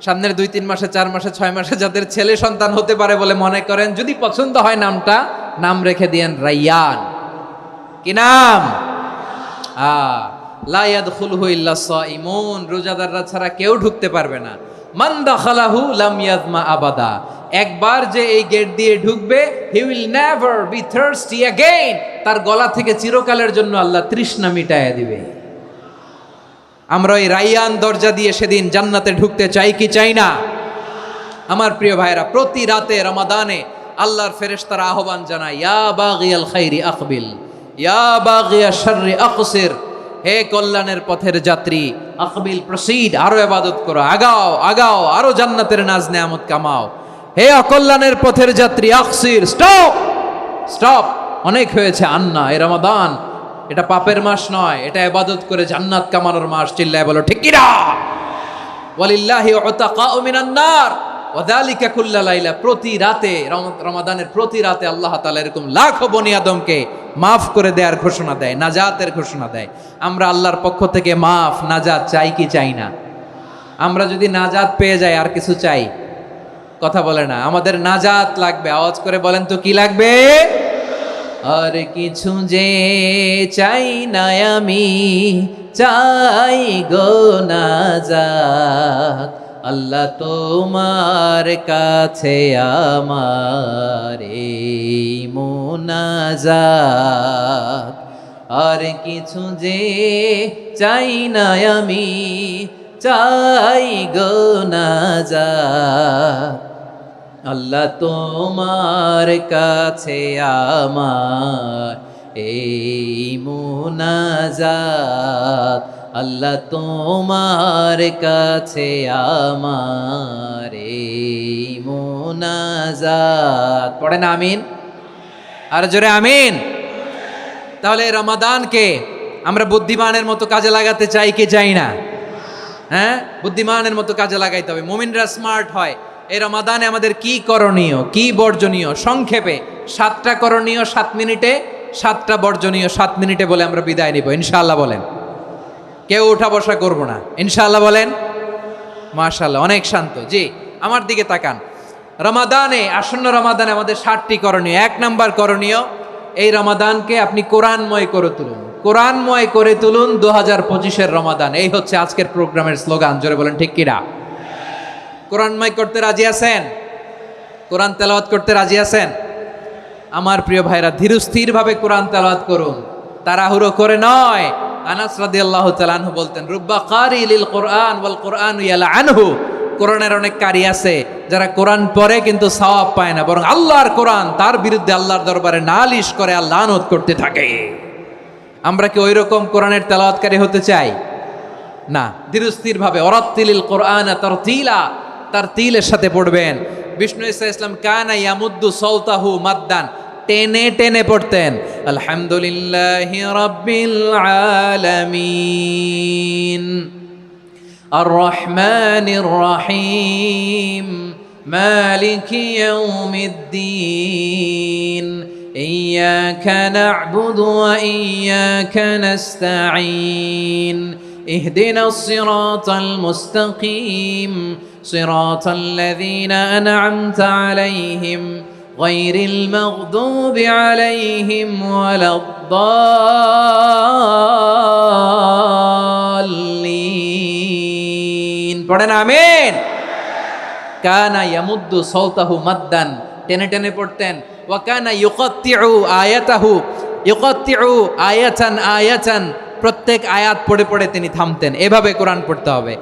সামনের 2-3 মাসে, 4 মাসে, 6 মাসে যাদের ছেলে সন্তান হতে পারে বলে মনে করেন, যদি পছন্দ হয় নামটা, নাম রেখে দিয়েন রায়্যান। কি নাম? লা ইয়াদখুলুহু ইল্লা সাইমুন, রোজাদাররা ছাড়া কেউ ঢুকতে পারবে না। মান দাখালাহু লাম ইয়াজমা আবাদা, একবার যে এই গেট দিয়ে ঢুকবে, he will never be thirsty again, তার গলা থেকে চিরকালের জন্য আল্লাহ তৃষ্ণা মিটায়া দিবে। আমরা ওই রায়্যান দরজা দিয়ে সেদিন জান্নাতে ঢুকতে চাই কি চাই না? আমার প্রিয় ভাইরা, প্রতি রাতে রমাদানে আল্লাহর ফেরেশতারা আহ্বান জানায়, ইয়া বাগিয়াল খাইরি আকবিল, ইয়া বাগিয়াশ শাররি আকসির, হে কল্যাণের পথের যাত্রী, আকবিল, প্রসিড, আরো ইবাদত করো, আগাও আগাও, আরো জান্নাতের নাজ নেয়ামত কামাও। হে অকল্যাণের পথের যাত্রী, আকসির, স্টপ স্টপ, অনেক হয়েছে। আন্না, এ রমাদান এটা পাপের মাস নয়, এটা ইবাদত করে জান্নাত কামানোর মাস। চিল্লায় বলো ঠিক কিনা? ওয়ালিল্লাহি উতাকাউ মিনান নার ওয়া যালিকা কুল্লা লাইলা, প্রতি রাতে, রমাদানের প্রতি রাতে আল্লাহ তাআলা এরকম লাখো বনি আদমকে মাফ করে দেওয়ার ঘোষণা দেয়, নাজাতের ঘোষণা দেয়। আমরা আল্লাহর পক্ষ থেকে মাফ, নাজাত চাই কি চাই না? আমরা যদি নাজাত পেয়ে যাই, আর কিছু চাই? কথা বলে না। আমাদের নাজাত লাগবে। আওয়াজ করে বলেন তো কি লাগবে? আর কিছু যে চাই না আমি, চাই গো নাজাত, আল্লাহ তোমার কাছে আমার এই মুনাজাত। আর কিছু যে চাই না আমি, চাই গো নাজাত, আল্লাহ তোমার কাছে আমার এই মুনাজাত, আল্লাহ তোমার কাছে আমার এই মুনাজাত। জাত। পড়েন আমিন, আর জোরে আমিন। তাহলে এই রমাদানকে আমরা বুদ্ধিমানের মতো কাজে লাগাতে চাই কি চাই না? হ্যাঁ, বুদ্ধিমানের মতো কাজে লাগাইতে হবে। মুমিনরা স্মার্ট হয়। এই রমাদানে আমাদের কি করণীয়, কি বর্জনীয়, সংক্ষেপে 7টা করণীয় 7 মিনিটে, 7টা বর্জনীয় 7 মিনিটে বলে আমরা বিদায় নিব ইনশাআল্লাহ। বলেন, কেউ উঠা বসা করব না ইনশাআল্লাহ। বলেন মাশাআল্লাহ, অনেক শান্ত। জি, আমার দিকে তাকান। রমাদানে, আসন্ন রমাদানে আমাদের 7টি করণীয়। 1 নাম্বার করণীয়, এই রমাদানকে আপনি কোরআনময় করে তুলুন। কোরআনময় করে তুলুন 2025-এর রমাদান। এই হচ্ছে আজকের প্রোগ্রামের স্লোগান। জোরে বলেন ঠিক কিনা? কোরআনময় করতে রাজি আছেন? কোরআন তেলাওয়াত করতে রাজি আছেন? আমার প্রিয় ভাইরা, ধীরস্থিরভাবে কোরআন তেলাওয়াত করুন, তাড়াহুড়ো করে নয়। আনাস রাদিয়াল্লাহু তাআলা আনহু বলতেন, রুব্বা কারি লিল কোরআন ওয়াল কোরআন ইয়ালআনহু। কোরআনের অনেক কারি আছে যারা কোরআন পড়ে কিন্তু সওয়াব পায় না, বরং আল্লাহর কোরআন তার বিরুদ্ধে আল্লাহর দরবারে নালিশ করে আর লানত করতে থাকে। আমরা কি ওই রকম কোরআনের তেলাওয়াতকারী হতে চাই? না। ধীরস্থিরভাবে, ওয়ারাত্তিলিল কোরআন তারতিলা, তারতিলের সাথে পড়বেন। বিষ্ণু ঈসা ইসলাম কানা ইয়ামুদ্দু সাওতাহু মাদ্দান, টেনে টেনে পড়তেন। আলহামদুলিল্লাহি রাব্বিল আলামিন আর রহমানির রহিম মালিকি ইয়াউমিদ্দিন ইয়্যাকা না'বুদু ওয়া ইয়্যাকা নাস্তাঈন ইহদিনাস সিরাতাল মুস্তাকিম সিরাতাল লাযীনা আন'আমতা আলাইহিম গায়রিল মাগদুবি আলাইহিম ওয়ালাদ-দাল্লিন। পড়েন আমিন। কানা ইয়ামুদ্দু সাওতাহু মাদ্দান, টেনে টেনে পড়তেন। ওয়া কানা ইউকাত্তিউ আয়াতাহু, ইউকাত্তিউ আয়াতান আয়াতান, প্রত্যেক আয়াত পড়ে পড়ে তিনি থামতেন। এভাবে কোরআন পড়তে হবে।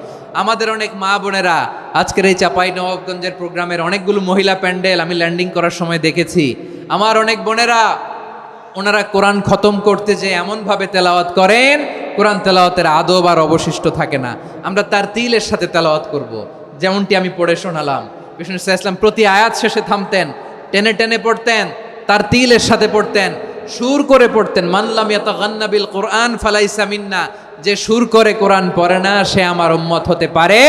আমাদের অনেক মা বোনেরা আজকের এই চাঁপাইনবাবগঞ্জের প্রোগ্রামের অনেকগুলো মহিলা প্যান্ডেল আমি ল্যান্ডিং করার সময় দেখেছি। আমার অনেক বোনেরা, ওনারা কোরআন খতম করতে যে এমনভাবে তেলাওয়াত করেন, কোরআন তেলাওয়াতের আদব আর অবশিষ্ট থাকে না। আমরা তারতিলের সাথে তেলাওয়াত করব, যেমনটি আমি পড়ে শোনালাম। বিষ্ণু ইসলাম প্রতি আয়াত শেষে থামতেন, টেনে টেনে পড়তেন, তারতিলের সাথে পড়তেন, সুর করে পড়তেন। মানলাম ইয়াতাগান্না বিল কোরআন ফালাইসা মিন্না, যে সুর করে কোরআন পড়ে না সে আমার উম্মত হতে পারে।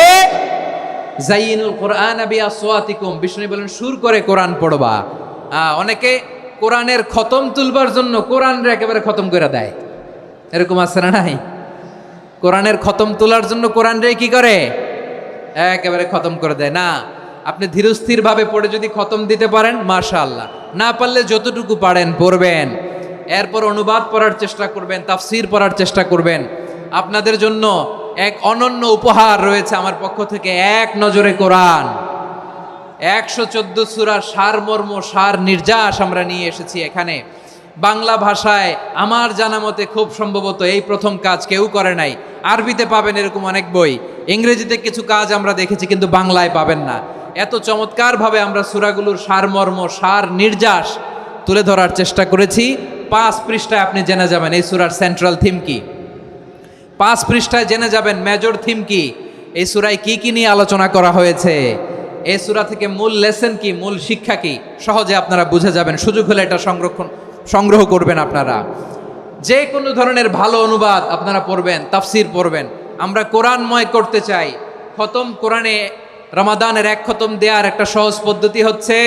জাইনুল কোরআন বিআসওয়াতিকুম, বিষ্ণু বলেন সুর করে কোরআন পড়বা। অনেকে কোরআনের খতম তুলবার জন্য কোরআনরে একেবারে খতম করে দেয়, এরকম আছে না নাই? কোরআনের খতম তোলার জন্য কোরআনরে কি করে? একেবারে খতম করে দেয়। না, আপনি ধীরস্থিরভাবে পড়ে যদি খতম দিতে পারেন মাশাআল্লাহ, না পারলে যতটুকু পারেন পড়বেন। এরপর অনুবাদ পড়ার চেষ্টা করবেন, তাফসির পড়ার চেষ্টা করবেন। আপনাদের জন্য এক অনন্য উপহার রয়েছে আমার পক্ষ থেকে, এক নজরে কোরআন। 114 সূরার সারমর্ম, সার নির্যাস আমরা নিয়ে এসেছি এখানে বাংলা ভাষায়। আমার জানা মতে খুব সম্ভবত এই প্রথম কাজ, কেউ করে নাই। আরবিতে পাবেন এরকম অনেক বই, ইংরেজিতে কিছু কাজ আমরা দেখেছি, কিন্তু বাংলায় পাবেন না। এত চমৎকারভাবে আমরা সূরাগুলোর সারমর্ম, সার নির্যাস তুলে ধরার চেষ্টা করেছি। 5 পৃষ্ঠায় আপনি জেনে যাবেন এই সূরার সেন্ট্রাল থিম কি। 5 পৃষ্ঠায় জেনে যাবেন মেজর থিম কি, এই সূরায় কি কি নিয়ে আলোচনা করা হয়েছে, এই সূরা থেকে মূল লেসন কি, মূল শিক্ষা কি, সহজে আপনারা বুঝে যাবেন। সুযোগ হলে এটা সংগ্রহ করবেন আপনারা। যে কোনো ধরনের ভালো অনুবাদ আপনারা পড়বেন, তাফসির পড়বেন। আমরা কোরআনময় করতে চাই। খতম কোরআনে রমাদানের 1 খতম দেওয়ার একটা সহজ পদ্ধতি হচ্ছে,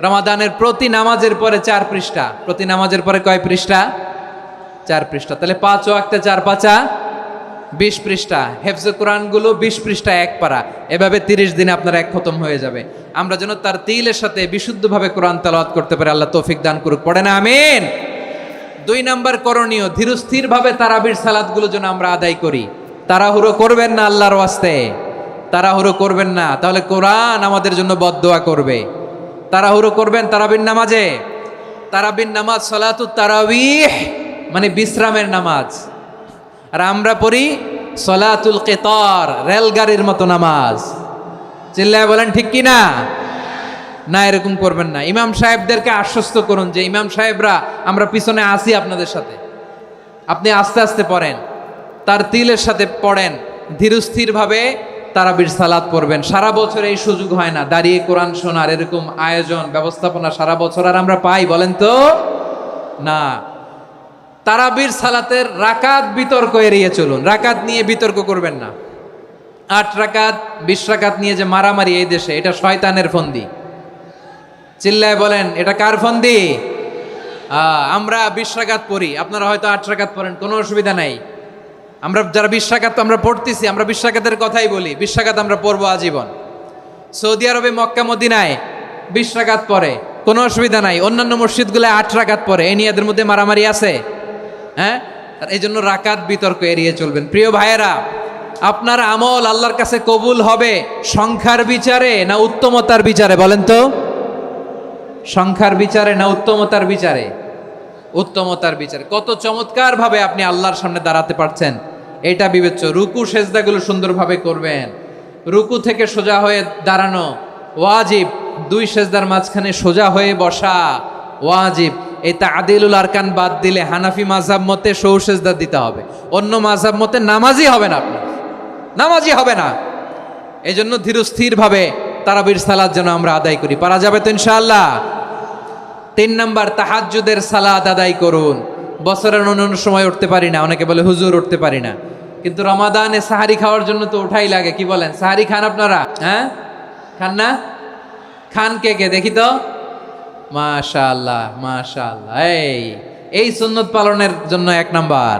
রমাদানের প্রতি নামাজের পরে 4 পৃষ্ঠা। প্রতি নামাজের পরে কয় পৃষ্ঠা? 4 পৃষ্ঠা। তাহলে 5 ওয়াক্তে 4 পাঁচা 20 পৃষ্ঠা। হেফজে কোরআনগুলো 20 পৃষ্ঠা 1 পারা। এভাবে 30 দিনে আপনার 1 খতম হয়ে যাবে। আমরা যেন তারতিলের সাথে বিশুদ্ধভাবে কোরআন তেলাওয়াত করতে পারি, আল্লাহ তৌফিক দান করুক। পড়েন আমিন। 2 নাম্বার করণীয়, ধীরস্থিরভাবে তারাবির সালাতগুলো যেন আমরা আদায় করি। তাড়াহুড়ো করবেন না আল্লাহর ওয়াস্তে, তাড়াহুড়ো করবেন না, তাহলে কোরআন আমাদের জন্য বদদোয়া করবে। তাড়াহুড়ো করবেন তারাবির নামাজে। তারাবির নামাজ সালাতুত তারাবিহ মানে বিশ্রামের নামাজ, আর আমরা পড়ি সলাতুল কিতার, রেলগাড়ির মতো নামাজ। চিল্লায় বলেন ঠিক কি না? না, এরকম করবেন না। ইমাম সাহেবদেরকে আশ্বস্ত করুন যে ইমাম সাহেবরা আমরা পিছনে আসি আপনাদের সাথে, আপনি আস্তে আস্তে পড়েন, তার তিলের সাথে পড়েন, ধীরস্থিরভাবে তারাবির সালাত পড়বেন। সারা বছর এই সুযোগ হয় না, দাঁড়িয়ে কোরআন শোনার এরকম আয়োজন ব্যবস্থাপনা সারা বছর আর আমরা পাই বলেন তো না। তারাবির সালাতের রাকাত বিতর্ক এড়িয়ে চলুন, রাকাত নিয়ে বিতর্ক করবেন না। 8 রাকাত 20 রাকাত নিয়ে যে মারামারি এই দেশে, এটা শয়তানের ফন্দি। চিল্লায় বলেন এটা কার ফন্দি? আমরা 20 রাকাত পড়ি, আপনারা হয়তো 8 রাকাত পড়েন, কোনো অসুবিধা নাই। আমরা যারা 20 রাকাত আমরা পড়তেছি, আমরা 20 রাকাতের কথাই বলি, 20 রাকাত আমরা পড়বো আজীবন। সৌদি আরবে মক্কা মদিনায় 20 রাকাত পড়ে, কোনো অসুবিধা নাই। অন্যান্য মসজিদগুলো 8 রাকাত পড়ে, এই নিয়ে এদের মধ্যে মারামারি আছে? হ্যাঁ, এই জন্য রাকাত বিতর্ক এড়িয়ে চলবেন। প্রিয় ভাইয়েরা, আপনার আমল আল্লাহর কাছে কবুল হবে সংখ্যার বিচারে না উত্তমতার বিচারে বলেন তো? সংখ্যার বিচারে না উত্তমতার বিচারে? উত্তমতার বিচারে। কত চমৎকার ভাবে আপনি আল্লাহর সামনে দাঁড়াতে পারছেন এটা বিবেচ্য। রুকু সেজদাগুলো সুন্দরভাবে করবেন, রুকু থেকে সোজা হয়ে দাঁড়ানো ওয়াজিব, 2 সেজদার মাঝখানে সোজা হয়ে বসা ওয়াজিব। এই তাদিলুল আরকান বাদ দিলে হানাফি মাযহাব মতে সৌ সেজদা দিতে হবে, অন্য মাযহাব মতে নামাজই হবে না, আপনি নামাজই হবে না। এই জন্য ধীরস্থির ভাবে তারাবির সালাত যেন আমরা আদায় করি। পারা যাবে তো ইনশাআল্লাহ? 3 নাম্বার, তাহাজ্জুদের সালাত আদায় করুন। বছরের অন্য সময় উঠতে পারি না, অনেকে বলে হুজুর উঠতে পারি না, কিন্তু রমাদানে সাহারি খাওয়ার জন্য তো ওঠাই লাগে। কি বলেন, সাহারি খান আপনারা? হ্যাঁ, খান না? খান কে কে দেখি তো? মাশাআল্লাহ মাশাআল্লাহ, এই সুন্নত পালনের জন্য 1 নাম্বার।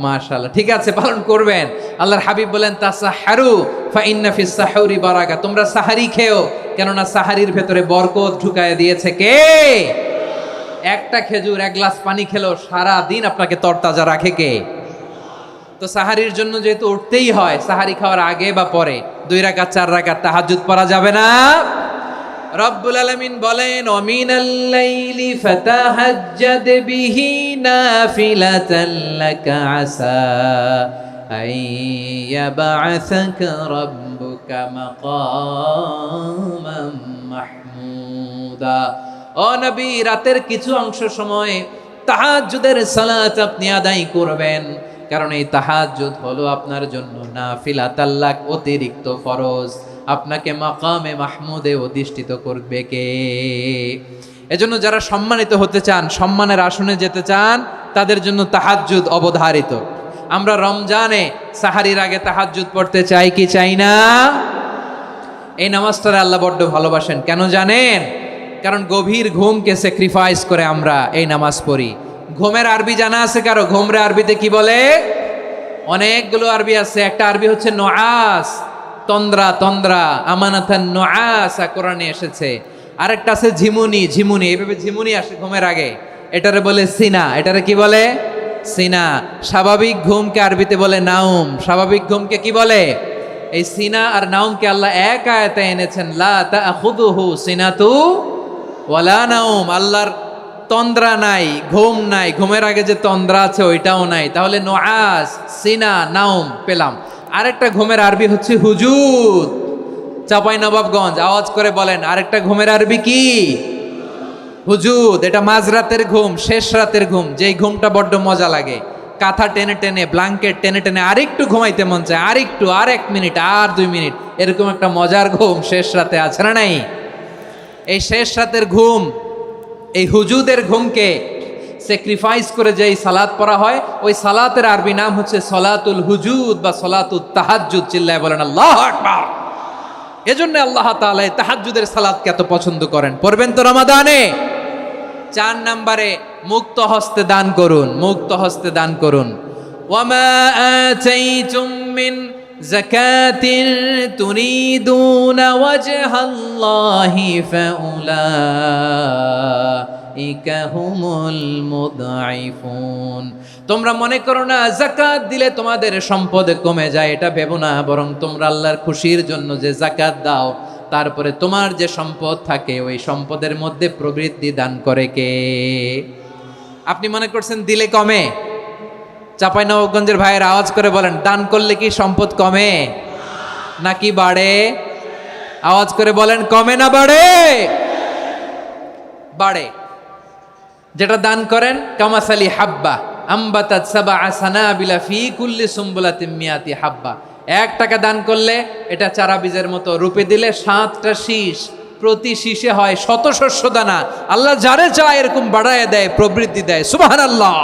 মাশাআল্লাহ, ঠিক আছে, পালন করবেন। আল্লাহর হাবিব বলেন তাসাহহারু ফা ইন্না ফিস সাহুরি বারাকা, তোমরা সাহারি খেও, কেননা সাহারির ভেতরে বরকত ঢুকায় দিয়েছে কে? একটা খেজুর 1 গ্লাস পানি খেলো সারা দিন আপনাকে তরতাজা রাখে কে? তো সাহারির জন্য যেহেতু উঠতেই হয়, সাহারি খাওয়ার আগে বা পরে 2 রাকাত 4 রাকাত তাহাজ্জুদ পড়া যাবে না? রব্বুল আলামিন বলেন ওয়ামিনাল লাইলি ফাতাহাজ্জাদ বিহি নাফিলাতান লাকা আসা আইয়াবআসাকা রাব্বুকা মাকামান মাহমুদা। ও নবী, রাতের কিছু অংশ সময় তাহাজ্জুদের সালাত আপনি আদায় করবেন, কারণ এই তাহাজ্জুদ হলো আপনার জন্য নাফিলাতাল লাক, অতিরিক্ত ফরজ। আপনাকে মাকামে মাহমুদে অধিষ্ঠিত করবে কে? এজন্য যারা সম্মানিত হতে চান, সম্মানের আসনে যেতে চান, তাদের জন্য তাহাজ্জুদ অবধারিত। আমরা রমজানে সাহারির আগে তাহাজ্জুদ পড়তে চাই কি চাই না? এই নামাজটারে আল্লাহ বড্ড ভালোবাসেন, কেন জানেন? কারণ গভীর ঘুমকে স্যাক্রিফাইস করে আমরা এই নামাজ পড়ি। ঘুমের আরবি জানা আছে কারো? ঘুমরে আরবিতে কি বলে? অনেকগুলো আরবি আছে। একটা আরবি হচ্ছে নুআস, তন্দ্রা, তন্দ্রা, আমানাতান নুআসা কোরআনে এসেছে। আরেকটা আছে ঝিমুনি, ঝিমুনি, এইভাবে ঝিমুনি আসে ঘুমের আগে, এটারে বলে সিনা। এটারে কি বলে? সিনা। স্বাভাবিক ঘুমকে আরবিতে বলে নাউম। স্বাভাবিক ঘুমকে কি বলে? এই সিনা আর নাউমকে আল্লাহ এক আয়াতে এনেছেন, লা তাখুযুহু সিনাতু ওয়ালা নাউম। আল্লাহর তন্দ্রা নাই, ঘুম নাই, ঘুমের আগে যে তন্দ্রা আছে ওইটাও নাই। তাহলে নুআস, সিনা, নাউম পেলাম। আরেকটা ঘুমের আরবি হচ্ছে হুজুদ। চাঁপাইনবাবগঞ্জ আওয়াজ করে বলেন, আরেকটা ঘুমের আরবি কি? হুজুদ। এটা মাঝরাতের ঘুম, শেষ রাতের ঘুম, যেই ঘুমটা বড্ড মজা লাগে। কাঁথা টেনে টেনে, ব্ল্যাঙ্কেট টেনে টেনে আরেকটু ঘুমাইতে মন চায়, আরেকটু, আর 1 মিনিট, আর 2 মিনিট, এরকম একটা মজার ঘুম শেষ রাতে আছে না নাই? এই শেষ রাতের ঘুম, এই হুজুদের ঘুমকে স্যাক্রিফাইস করে যেই সালাত পড়া হয়, ওই সালাতের আরবি নাম হচ্ছে সলাতুল হুজুদ বা সলাতুত তাহাজ্জুদ। চিল্লায় বলেন আল্লাহু আকবার। এজন্য আল্লাহ তাআলা এই তাহাজ্জুদের সালাতকে এত পছন্দ করেন। পড়বেন তো রমাদানে? 4 নম্বরে মুক্ত হস্তে দান করুন, মুক্ত হস্তে দান করুন। ওয়ামা আতাইতুম মিন যাকাতিন তুরিদুনা ওয়াজহাল্লাহি ফাউলাইকা হুমুল মুদঈফুন। তোমরা মনে করো না যাকাত দিলে তোমাদের সম্পদ কমে যায়, এটা ভেবো না, বরং তোমরা আল্লাহর খুশির জন্য যে যাকাত দাও, তারপরে তোমার যে সম্পদ থাকে ওই সম্পদের মধ্যে প্রবৃদ্ধি দান করে কে? আপনি মনে করছেন দিলে কমে? চাঁপাইনবাবগঞ্জের ভাইয়ের আওয়াজ করে বলেন, দান করলে কি সম্পদ কমে নাকি বাড়ে? আওয়াজ করে বলেন, কমে না বাড়ে? বাড়ে। যেটা দান করেন, কামাসালি হাব্বা আম্বাতাত সাবআ সানাবিলা ফি কুল্লি সুম্বুলাতিন মিয়াতি হাব্বা, 1 টাকা দান করলে এটা চারা বীজের মতো, রূপে দিলে 7টা শীষ, প্রতি শীষে হয় 100 শস্য দানা। আল্লাহ যারে চায় এরকম বাড়ায় দেয়, প্রবৃদ্ধি দেয়। সুবহানাল্লাহ।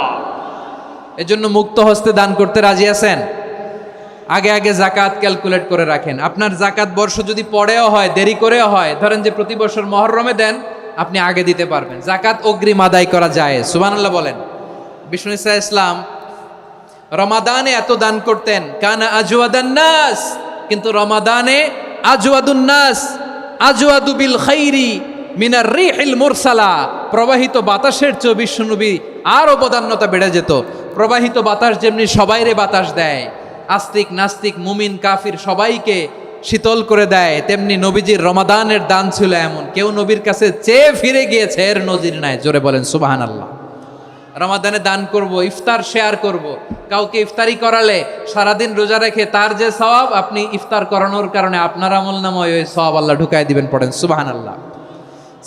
এজন্য মুক্ত হস্তে দান করতে রাজি আছেন? আগে আগে জাকাত ক্যালকুলেট করে রাখেন। আপনার জাকাত বর্ষ যদি পরেও হয়, দেরি করেও হয়, ধরেন যে প্রতি বছর মুহররমে দেন, আপনি আগে দিতে পারবেন। জাকাত অগ্রিম আদায় করা যায়। সুবহানাল্লাহ বলেন। বিষ্ণু ইসা ইসলাম রমাদানে এত দান করতেন, কানা আজওয়াদান নাস, কিন্তু রমাদানে আজওয়াদুন নাস আজওয়াদু বিল খাইরি মিনার রিহিল মুরসালা, প্রবাহিত বাতাসের চেয়ে বিশ্বনবী আরো বদান্যতা বেড়ে যেত। প্রবাহিত বাতাস যেমনি সবাইরে বাতাস দেয়, আস্তিক নাস্তিক মুমিন কাফির সবাইকে শীতল করে দেয়, তেমনি নবীজির রমাদানের দান ছিল এমন, কেউ নবীর কাছে চেয়ে ফিরে গিয়েছে এর নজির নাই। জোরে বলেন সুবহানাল্লাহ। রমাদানে দান করব, ইফতার শেয়ার করব। কাউকে ইফতারি করালে সারাদিন রোজা রেখে তার যে সওয়াব, আপনি ইফতার করানোর কারণে আপনার আমলনামায় ওই সওয়াব আল্লাহ ঢুকায় দিবেন। পড়েন সুবহানাল্লাহ।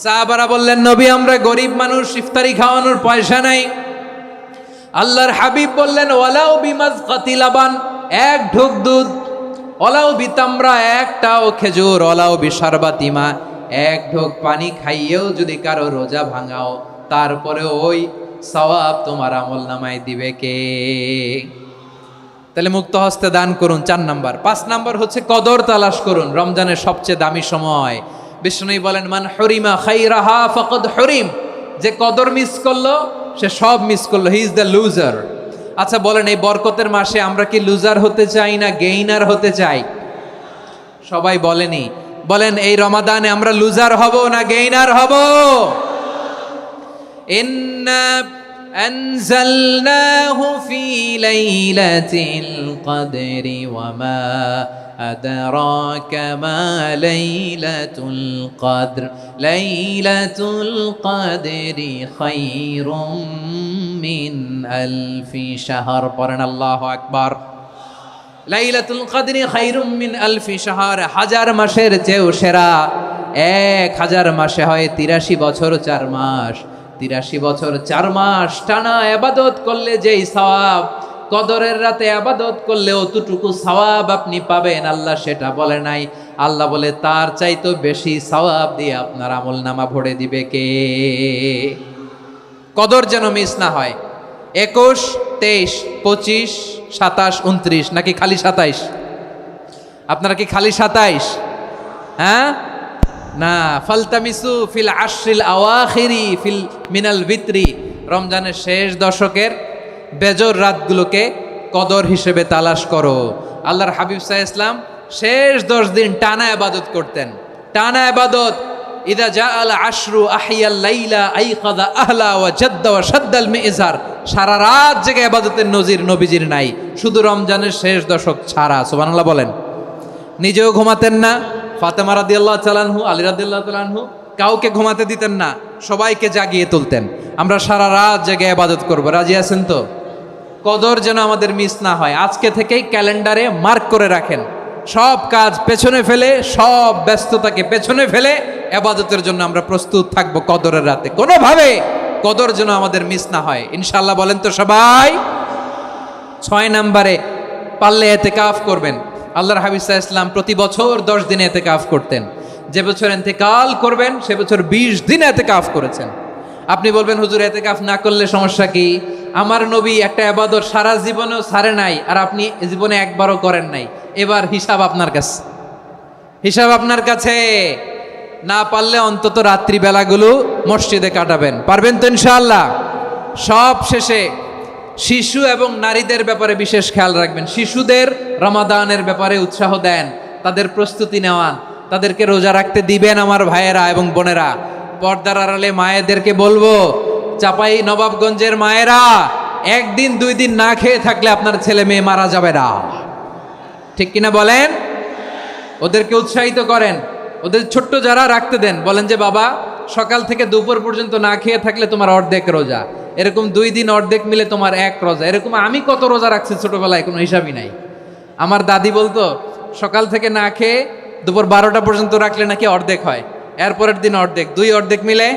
সাহাবারা বললেন, নবী আমরা গরিব মানুষ, ইফতারি খাওয়ানোর পয়সা নাই। আল্লাহর হাবিব বললেন, ওয়ালাউ বিমাজকাতি লাবান, 1 ঢোক দুধ, ওয়ালাউ বিতামরা, 1টাও খেজুর, ওয়ালাউ বিশারবাতিমা, 1 ঢোক পানি খাইয়েও যদি কারো রোজা ভাঙাও, তারপরে ওই সওয়াব তোমার আমলনামায় দিবে কে? তাহলে মুক্ত হস্তে দান করুন, 4 নাম্বার। 5 নাম্বার হচ্ছে কদর তালাশ করুন। রমজানের সবচেয়ে দামি সময়। বিষ্ণু বলেন, মান হরিমা খাইরাহা ফাকাদ হরিম, যে কদর মিস করলো সে সব মিস করলো, হি ইজ দ্য লুজার। আচ্ছা বলেন, এই বরকতের মাসে আমরা কি লুজার হতে চাই না গেইনার হতে চাই? সবাই বলেনি, বলেন এই রমাদানে আমরা লুজার হব না গেইনার হব? ইন্না আনজালনাহু ফি লাইলাতিল কদরি ওয়া মা আদরাকা মা লাইলাতুল কদর লাইলাতুল কদরি খায়রুম মিন আলফি শাহর। পড়েন আল্লাহু আকবার। লাইলাতুল কদরি খায়রুম মিন আলফি শাহর, 1000 মাসের চেয়েও সেরা। 1000 মাসে হয় 83 বছর 4 মাস। 83 বছর 4 মাস টানা ইবাদত করলে যেই সওয়াব, কদরের রাতে ইবাদত করলে অতটুকু সওয়াব আপনি পাবেন, আল্লাহ সেটা বলে নাই। আল্লাহ বলে তার চাইতে বেশি সওয়াব দিয়ে আপনার আমলনামা ভরে দিবে কে? কদর যেন মিস না হয়। 21, 23, 25, 27, 29 নাকি খালি 27? আপনারা কি খালি 27? হ্যাঁ না, ফালতামিসু ফিল আশরিল আওয়াখিরি ফিল মিনাল ভিতরি, রমজানের শেষ দশকের বেজর রাতগুলোকে কদর হিসেবে তালাশ করো। আল্লাহর হাবিব সাল্লাল্লাহু আলাইহি ওয়াসাল্লাম শেষ 10 দিন টানা ইবাদত করতেন, টানা ইবাদত। ইদা জাআল আশরু আহিয়াল লাইলা আইকাদা আহলা ওয়া জাদ্দা ওয়া শাদ্দাল মিজার, সারা রাত জেগে ইবাদতের নজির নবীজির নাই, শুধু রমজানের শেষ দশক ছাড়া। সুবহানাল্লাহ বলেন। নিজেও ঘুমাতেন না, ফাতেমা রাদিয়াল্লাহু তাআলা আনহু, আলী রাদিয়াল্লাহু তাআলা আনহু কাউকে ঘুমাতে দিতেন না, সবাইকে জাগিয়ে তুলতেন। আমরা সারা রাত জেগে ইবাদত করব, রাজি আছেন তো? কদর যেন আমাদের মিস না হয়। আজকে থেকেই ক্যালেন্ডারে মার্ক করে রাখেন, সব কাজ পেছনে ফেলে, সব ব্যস্ততাকে পেছনে ফেলে ইবাদতের জন্য আমরা প্রস্তুত থাকবো কদরের রাতে। কোনোভাবে কদর যেন আমাদের মিস না হয়, ইনশাআল্লাহ। বলেন তো সবাই। 6 নম্বরে পারলে ইতিকাফ করবেন। আল্লাহর হাবিব সাল্লাল্লাহু আলাইহি ওয়াসাল্লাম প্রতি বছর 10 দিন ইতিকাফ করতেন। যে বছর ইন্তেকাল করবেন সে বছর 20 দিন ইতিকাফ করেছেন। আপনি বলবেন, হুজুর ইতিকাফ না করলে সমস্যা কি? আমার নবী একটা ইবাদত সারা জীবনেও ছাড়ে নাই, আর আপনি জীবনে একবারও করেন নাই। এবার হিসাব আপনার কাছে, হিসাব আপনার কাছে। না পারলে অন্তত রাত্রি বেলাগুলো মসজিদে কাটাবেন, পারবেন তো ইনশাআল্লাহ? সব শেষে শিশু এবং নারীদের ব্যাপারে বিশেষ খেয়াল রাখবেন। শিশুদের রমাদানের ব্যাপারে উৎসাহ দেন, তাদের প্রস্তুতি নেওয়ান, তাদেরকে রোজা রাখতে দিবেন। আমার ভাইয়েরা এবং বোনেরা, পর্দার আড়ালে মায়েদেরকে বলবো, চাপাই নবাবগঞ্জের মায়েরা, 1 দিন 2 দিন না খেয়ে থাকলে আপনার ছেলে মেয়ে মারা যাবে না, ঠিক কিনা বলেন? ওদেরকে উৎসাহিত করেন, ওদের ছোট্ট যারা রাখতে দেন, বলেন যে বাবা সকাল থেকে দুপুর পর্যন্ত না খেয়ে থাকলে তোমার অর্ধেক রোজা, এরকম 2 দিন অর্ধেক মিলে তোমার 1 রোজা। এরকম আমি কত রোজা রাখছি ছোটবেলায়, কোনো হিসাবই নাই। আমার দাদি বলতো সকাল থেকে না খেয়ে দুপুর 12টা পর্যন্ত রাখলে নাকি অর্ধেক হয়, এরপরের দিন অর্ধেক, 2 অর্ধেক মিলে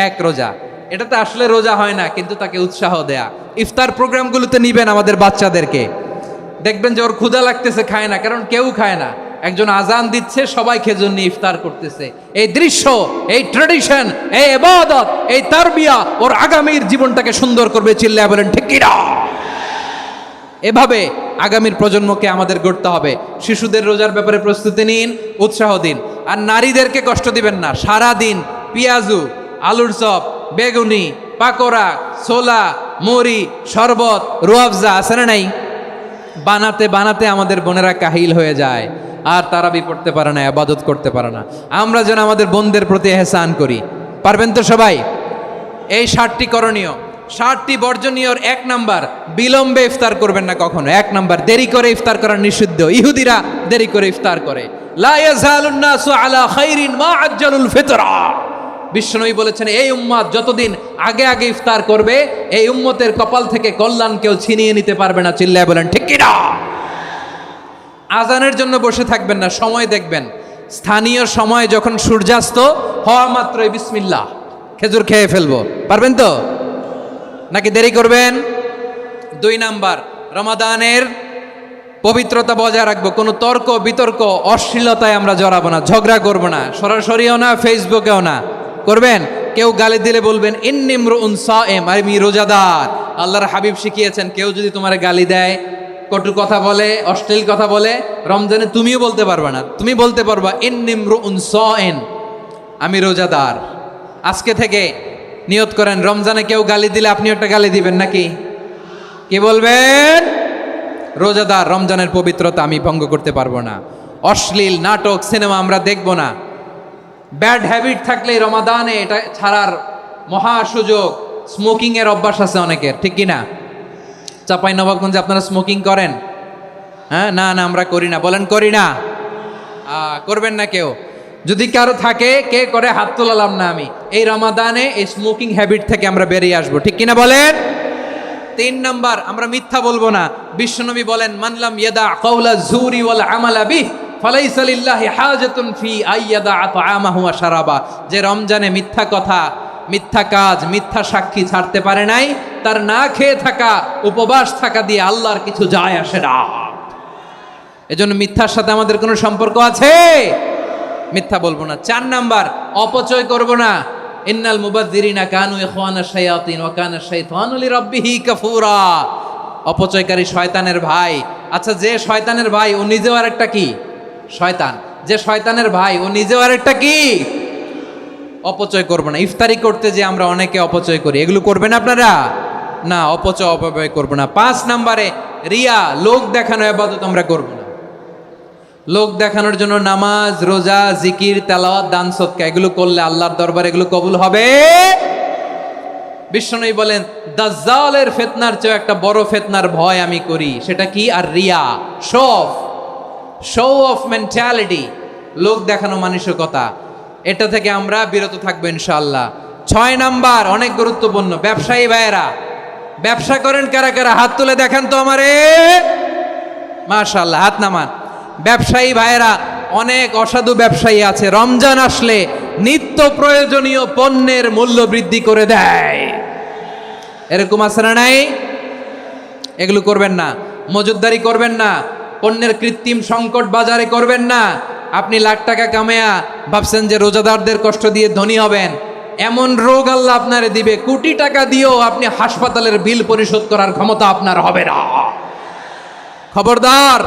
1 রোজা। এটা তো আসলে রোজা হয় না, কিন্তু তাকে উৎসাহ দেয়া। ইফতার প্রোগ্রামগুলোতে নিবেন আমাদের বাচ্চাদেরকে, দেখবেন যে ওর ক্ষুধা লাগতেছে, খায় না, কারণ কেউ খায় না। একজন আজান দিচ্ছে, সবাই খেজুর নিয়ে ইফতার করতেছে। এই দৃশ্য, এই ট্রেডিশন, এই ইবাদত, এই তারবিয়া ওর আগামীর জীবনটাকে সুন্দর করবে। চিল্লায় বলেন ঠিক কি না? এভাবে আগামীর প্রজন্মকে আমাদের গড়তে হবে। শিশুদের রোজার ব্যাপারে প্রস্তুতি নিন, উৎসাহ দিন। আর নারীদেরকে কষ্ট দিবেন না। সারা দিন পেঁয়াজু, আলুর চপ, বেগুনি, পাকোড়া, ছোলা, মুড়ি, শরবত, রুয়াবজা আছে না নাই, বানাতে বানাতে আমাদের বোনেরা কাহিল হয়ে যায়, আর তারাবি পড়তে পারে না, ইবাদত করতে পারে না। আমরা যেন আমাদের বোনদের প্রতি এহসান করি। পারবেন তো সবাই? এই 7টি করণীয়, 7টি বর্জনীয়র 1 নাম্বার, বিলম্বে ইফতার করবেন না কখনো। 1 নাম্বার, দেরি করে ইফতার করা নিষিদ্ধ। ইহুদিরা দেরি করে ইফতার করে। লা ইয়াজালুন নাসু আলা খাইরিন মা আজ্জালুল ফিতরা। বিশ্বনবী বলেছেন, এই উম্মত যতদিন আগে আগে ইফতার করবে, এই উম্মতের কপাল থেকে কল্যাণ কেউ ছিনিয়ে নিতে পারবে না। চিল্লায় বলেন ঠিক কি না? আজানের জন্য বসে থাকবেন না, সময় দেখবেন। স্থানীয় সময় যখন সূর্যাস্ত হওয়া মাত্রই বিসমিল্লাহ, খেজুর খেয়ে ফেলবো। পারবেন তো নাকি দেরি করবেন? 2 নাম্বার, রমাদানের পবিত্রতা বজায় রাখবো। কোনো তর্ক বিতর্ক অশ্লীলতায় আমরা জড়াবো না, ঝগড়া করবো না, সরাসরিও না, ফেসবুকেও না। করবেন? কেউ গালি দিলে বলবেন ইন্নী ইমরুউন সায়েম, আমি রোজাদার। আল্লাহর হাবিব শিখিয়েছেন, কেউ যদি তোমার গালি দেয়, কটু কথা বলে, অশ্লীল কথা বলে, রমজানে তুমিও বলতে পারবে না। তুমি বলতে পারবা ইন্নী ইমরুউন সায়েম, আমি রোজাদার। আজকে থেকে নিয়ত করেন, রমজানে কেউ গালি দিলে আপনি একটা গালি দিবেন নাকি? কি বলবেন? রোজাদার, রমজানের পবিত্রতা আমি ভঙ্গ করতে পারবো না। অশ্লীল নাটক, সিনেমা আমরা দেখব না। ব্যাড হ্যাবিট থাকলে রমাদানে এটা ছাড়ার মহা সুযোগ। স্মোকিং এর অভ্যাস আছে অনেকের, ঠিক কি না? চাঁপাইনবাবগঞ্জে আপনারা স্মোকিং করেন? হ্যাঁ, না না আমরা করি না। বলেন করি না? করবেন না কেউ? যদি কারো থাকে, কে করে হাত তোলালাম না আমি। এই রমাদানে এই স্মোকিং হ্যাবিট থেকে আমরা বেরিয়ে আসবো, ঠিক কিনা বলেন? 3 নাম্বার, আমরা মিথ্যা বলবো না। বিশ্বনবী বলেন, মানলাম ইয়াদা কাওলা যুরি ওয়াল আমালা বিহি ফালাইসা লিল্লাহি হাজাতুন ফি আইয়াদা তাআমাহু ওয়া শারাবা। যে রমজানে মিথ্যা কথা, মিথ্যা কাজ, মিথ্যা সাক্ষী ছাড়তে পারে নাই, তার না খেয়ে থাকা, উপবাস থাকা দিয়ে আল্লাহর কিছু যায় আসে না। এজন্য মিথ্যার সাথে আমাদের কোনো সম্পর্ক আছে? মিথ্যা বলবো না। 4 নাম্বার, অপচয় করব না। ইন্নাল মুবাযযিরিনা কানু ইখওয়ানা শায়াতিন ওয়া কানা শাইতানু লিরাব্বিহি কাফুরা। অপচয়কারী শয়তানের ভাই। আচ্ছা, যে শয়তানের ভাই ও নিজেও আরেকটা কি? শয়তান। যে শয়তানের ভাই ও নিজেও আরেকটা কি? অপচয় করব না। ইফতারি করতে যে আমরা অনেকে অপচয় করি, এগুলো করবেন আপনারা? না, অপচয় অপব্যয় করব না। 5 নাম্বারে, রিয়া, লোক দেখানো ইবাদত আমরা করব না। লোক দেখানোর জন্য নামাজ, রোজা, জিকির, তেলাওয়াত, দান, সদকা এগুলো করলে আল্লাহর দরবারে এগুলো কবুল হবে? বিশ্বনবী বলেন, দাজ্জালের ফিতনার চেয়ে একটা বড় ফিতনার ভয় আমি করি। সেটা কি? আর রিয়া, শো অফ মেন্টালিটি, লোক দেখানো মানসিকতা। এটা থেকে আমরা বিরত থাকবো ইনশাআল্লাহ। 6 নাম্বার, অনেক গুরুত্বপূর্ণ। ব্যবসায়ী ভাইয়েরা, ব্যবসা করেন কারা কারা? হাত তুলে দেখান তো আমারে। মাশাআল্লাহ, হাত নামান। ব্যবসায়ী ভাইয়েরা, অনেক অসাধু ব্যবসায়ী আছে, রমজান আসলে নিত্য প্রয়োজনীয় পণ্যের মূল্য বৃদ্ধি করে দেয়। এরকম আছে না নাই? এগুলো করবেন না। মজুদদারি করবেন না। পণ্যের কৃত্রিম সংকট বাজারে করবেন না। আপনি লাখ টাকা কামায়া ভাবছেন যে রোজাদারদের কষ্ট দিয়ে ধনী হবেন। এমন রোগ আল্লাহ আপনারে দিবে, কোটি টাকা দিয়েও আপনি হাসপাতালের বিল পরিশোধ করার ক্ষমতা আপনার হবে না। খবরদার।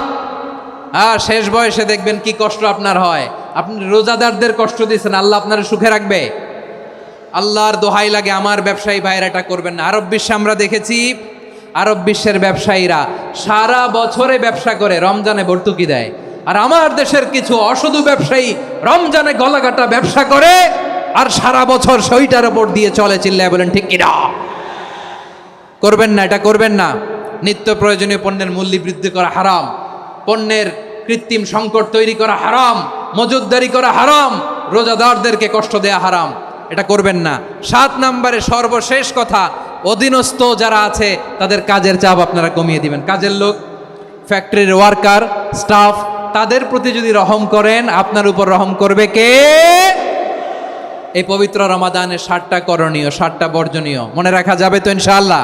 শেষ বয়সে দেখবেন কি কষ্ট আপনার হয়। আপনি রোজাদারদের কষ্ট দিয়েছেন, আল্লাহ আপনার সুখে রাখবে? আল্লাহর দোহাই লাগে, আমার ব্যবসায়ী ভাইয়েরা এটা করবেন না। আরব বিশ্বে আমরা দেখেছি, আরব বিশ্বের ব্যবসায়ীরা সারা বছরে ব্যবসা করে, রমজানে ভর্তুকি দেয়। আর আমার দেশের কিছু অসাধু ব্যবসায়ী রমজানে গলাকাটা ব্যবসা করে আর সারা বছর সইটার উপর দিয়ে চলে। চিল্লায় বলেন ঠিক কিনা? করবেন না, এটা করবেন না। নিত্য প্রয়োজনীয় পণ্যের মূল্য বৃদ্ধি করা হারাম। পণ্যের কৃত্রিম সংকট তৈরি করা হারাম। মজুদদারি করা হারাম। রোজাদারদেরকে কষ্ট দেয়া হারাম। এটা করবেন না। 7 নাম্বারে সর্বশেষ কথা, অধীনস্থ যারা আছে তাদের কাজের চাপ আপনারা কমিয়ে দিবেন। কাজের লোক, ফ্যাক্টরির ওয়ার্কার, স্টাফ, তাদের প্রতি যদি রহম করেন, আপনার উপর রহম করবে কে? এই পবিত্র রমাদানের 7টা করণীয়, 7টা বর্জনীয় মনে রাখা যাবে তো ইনশাআল্লাহ?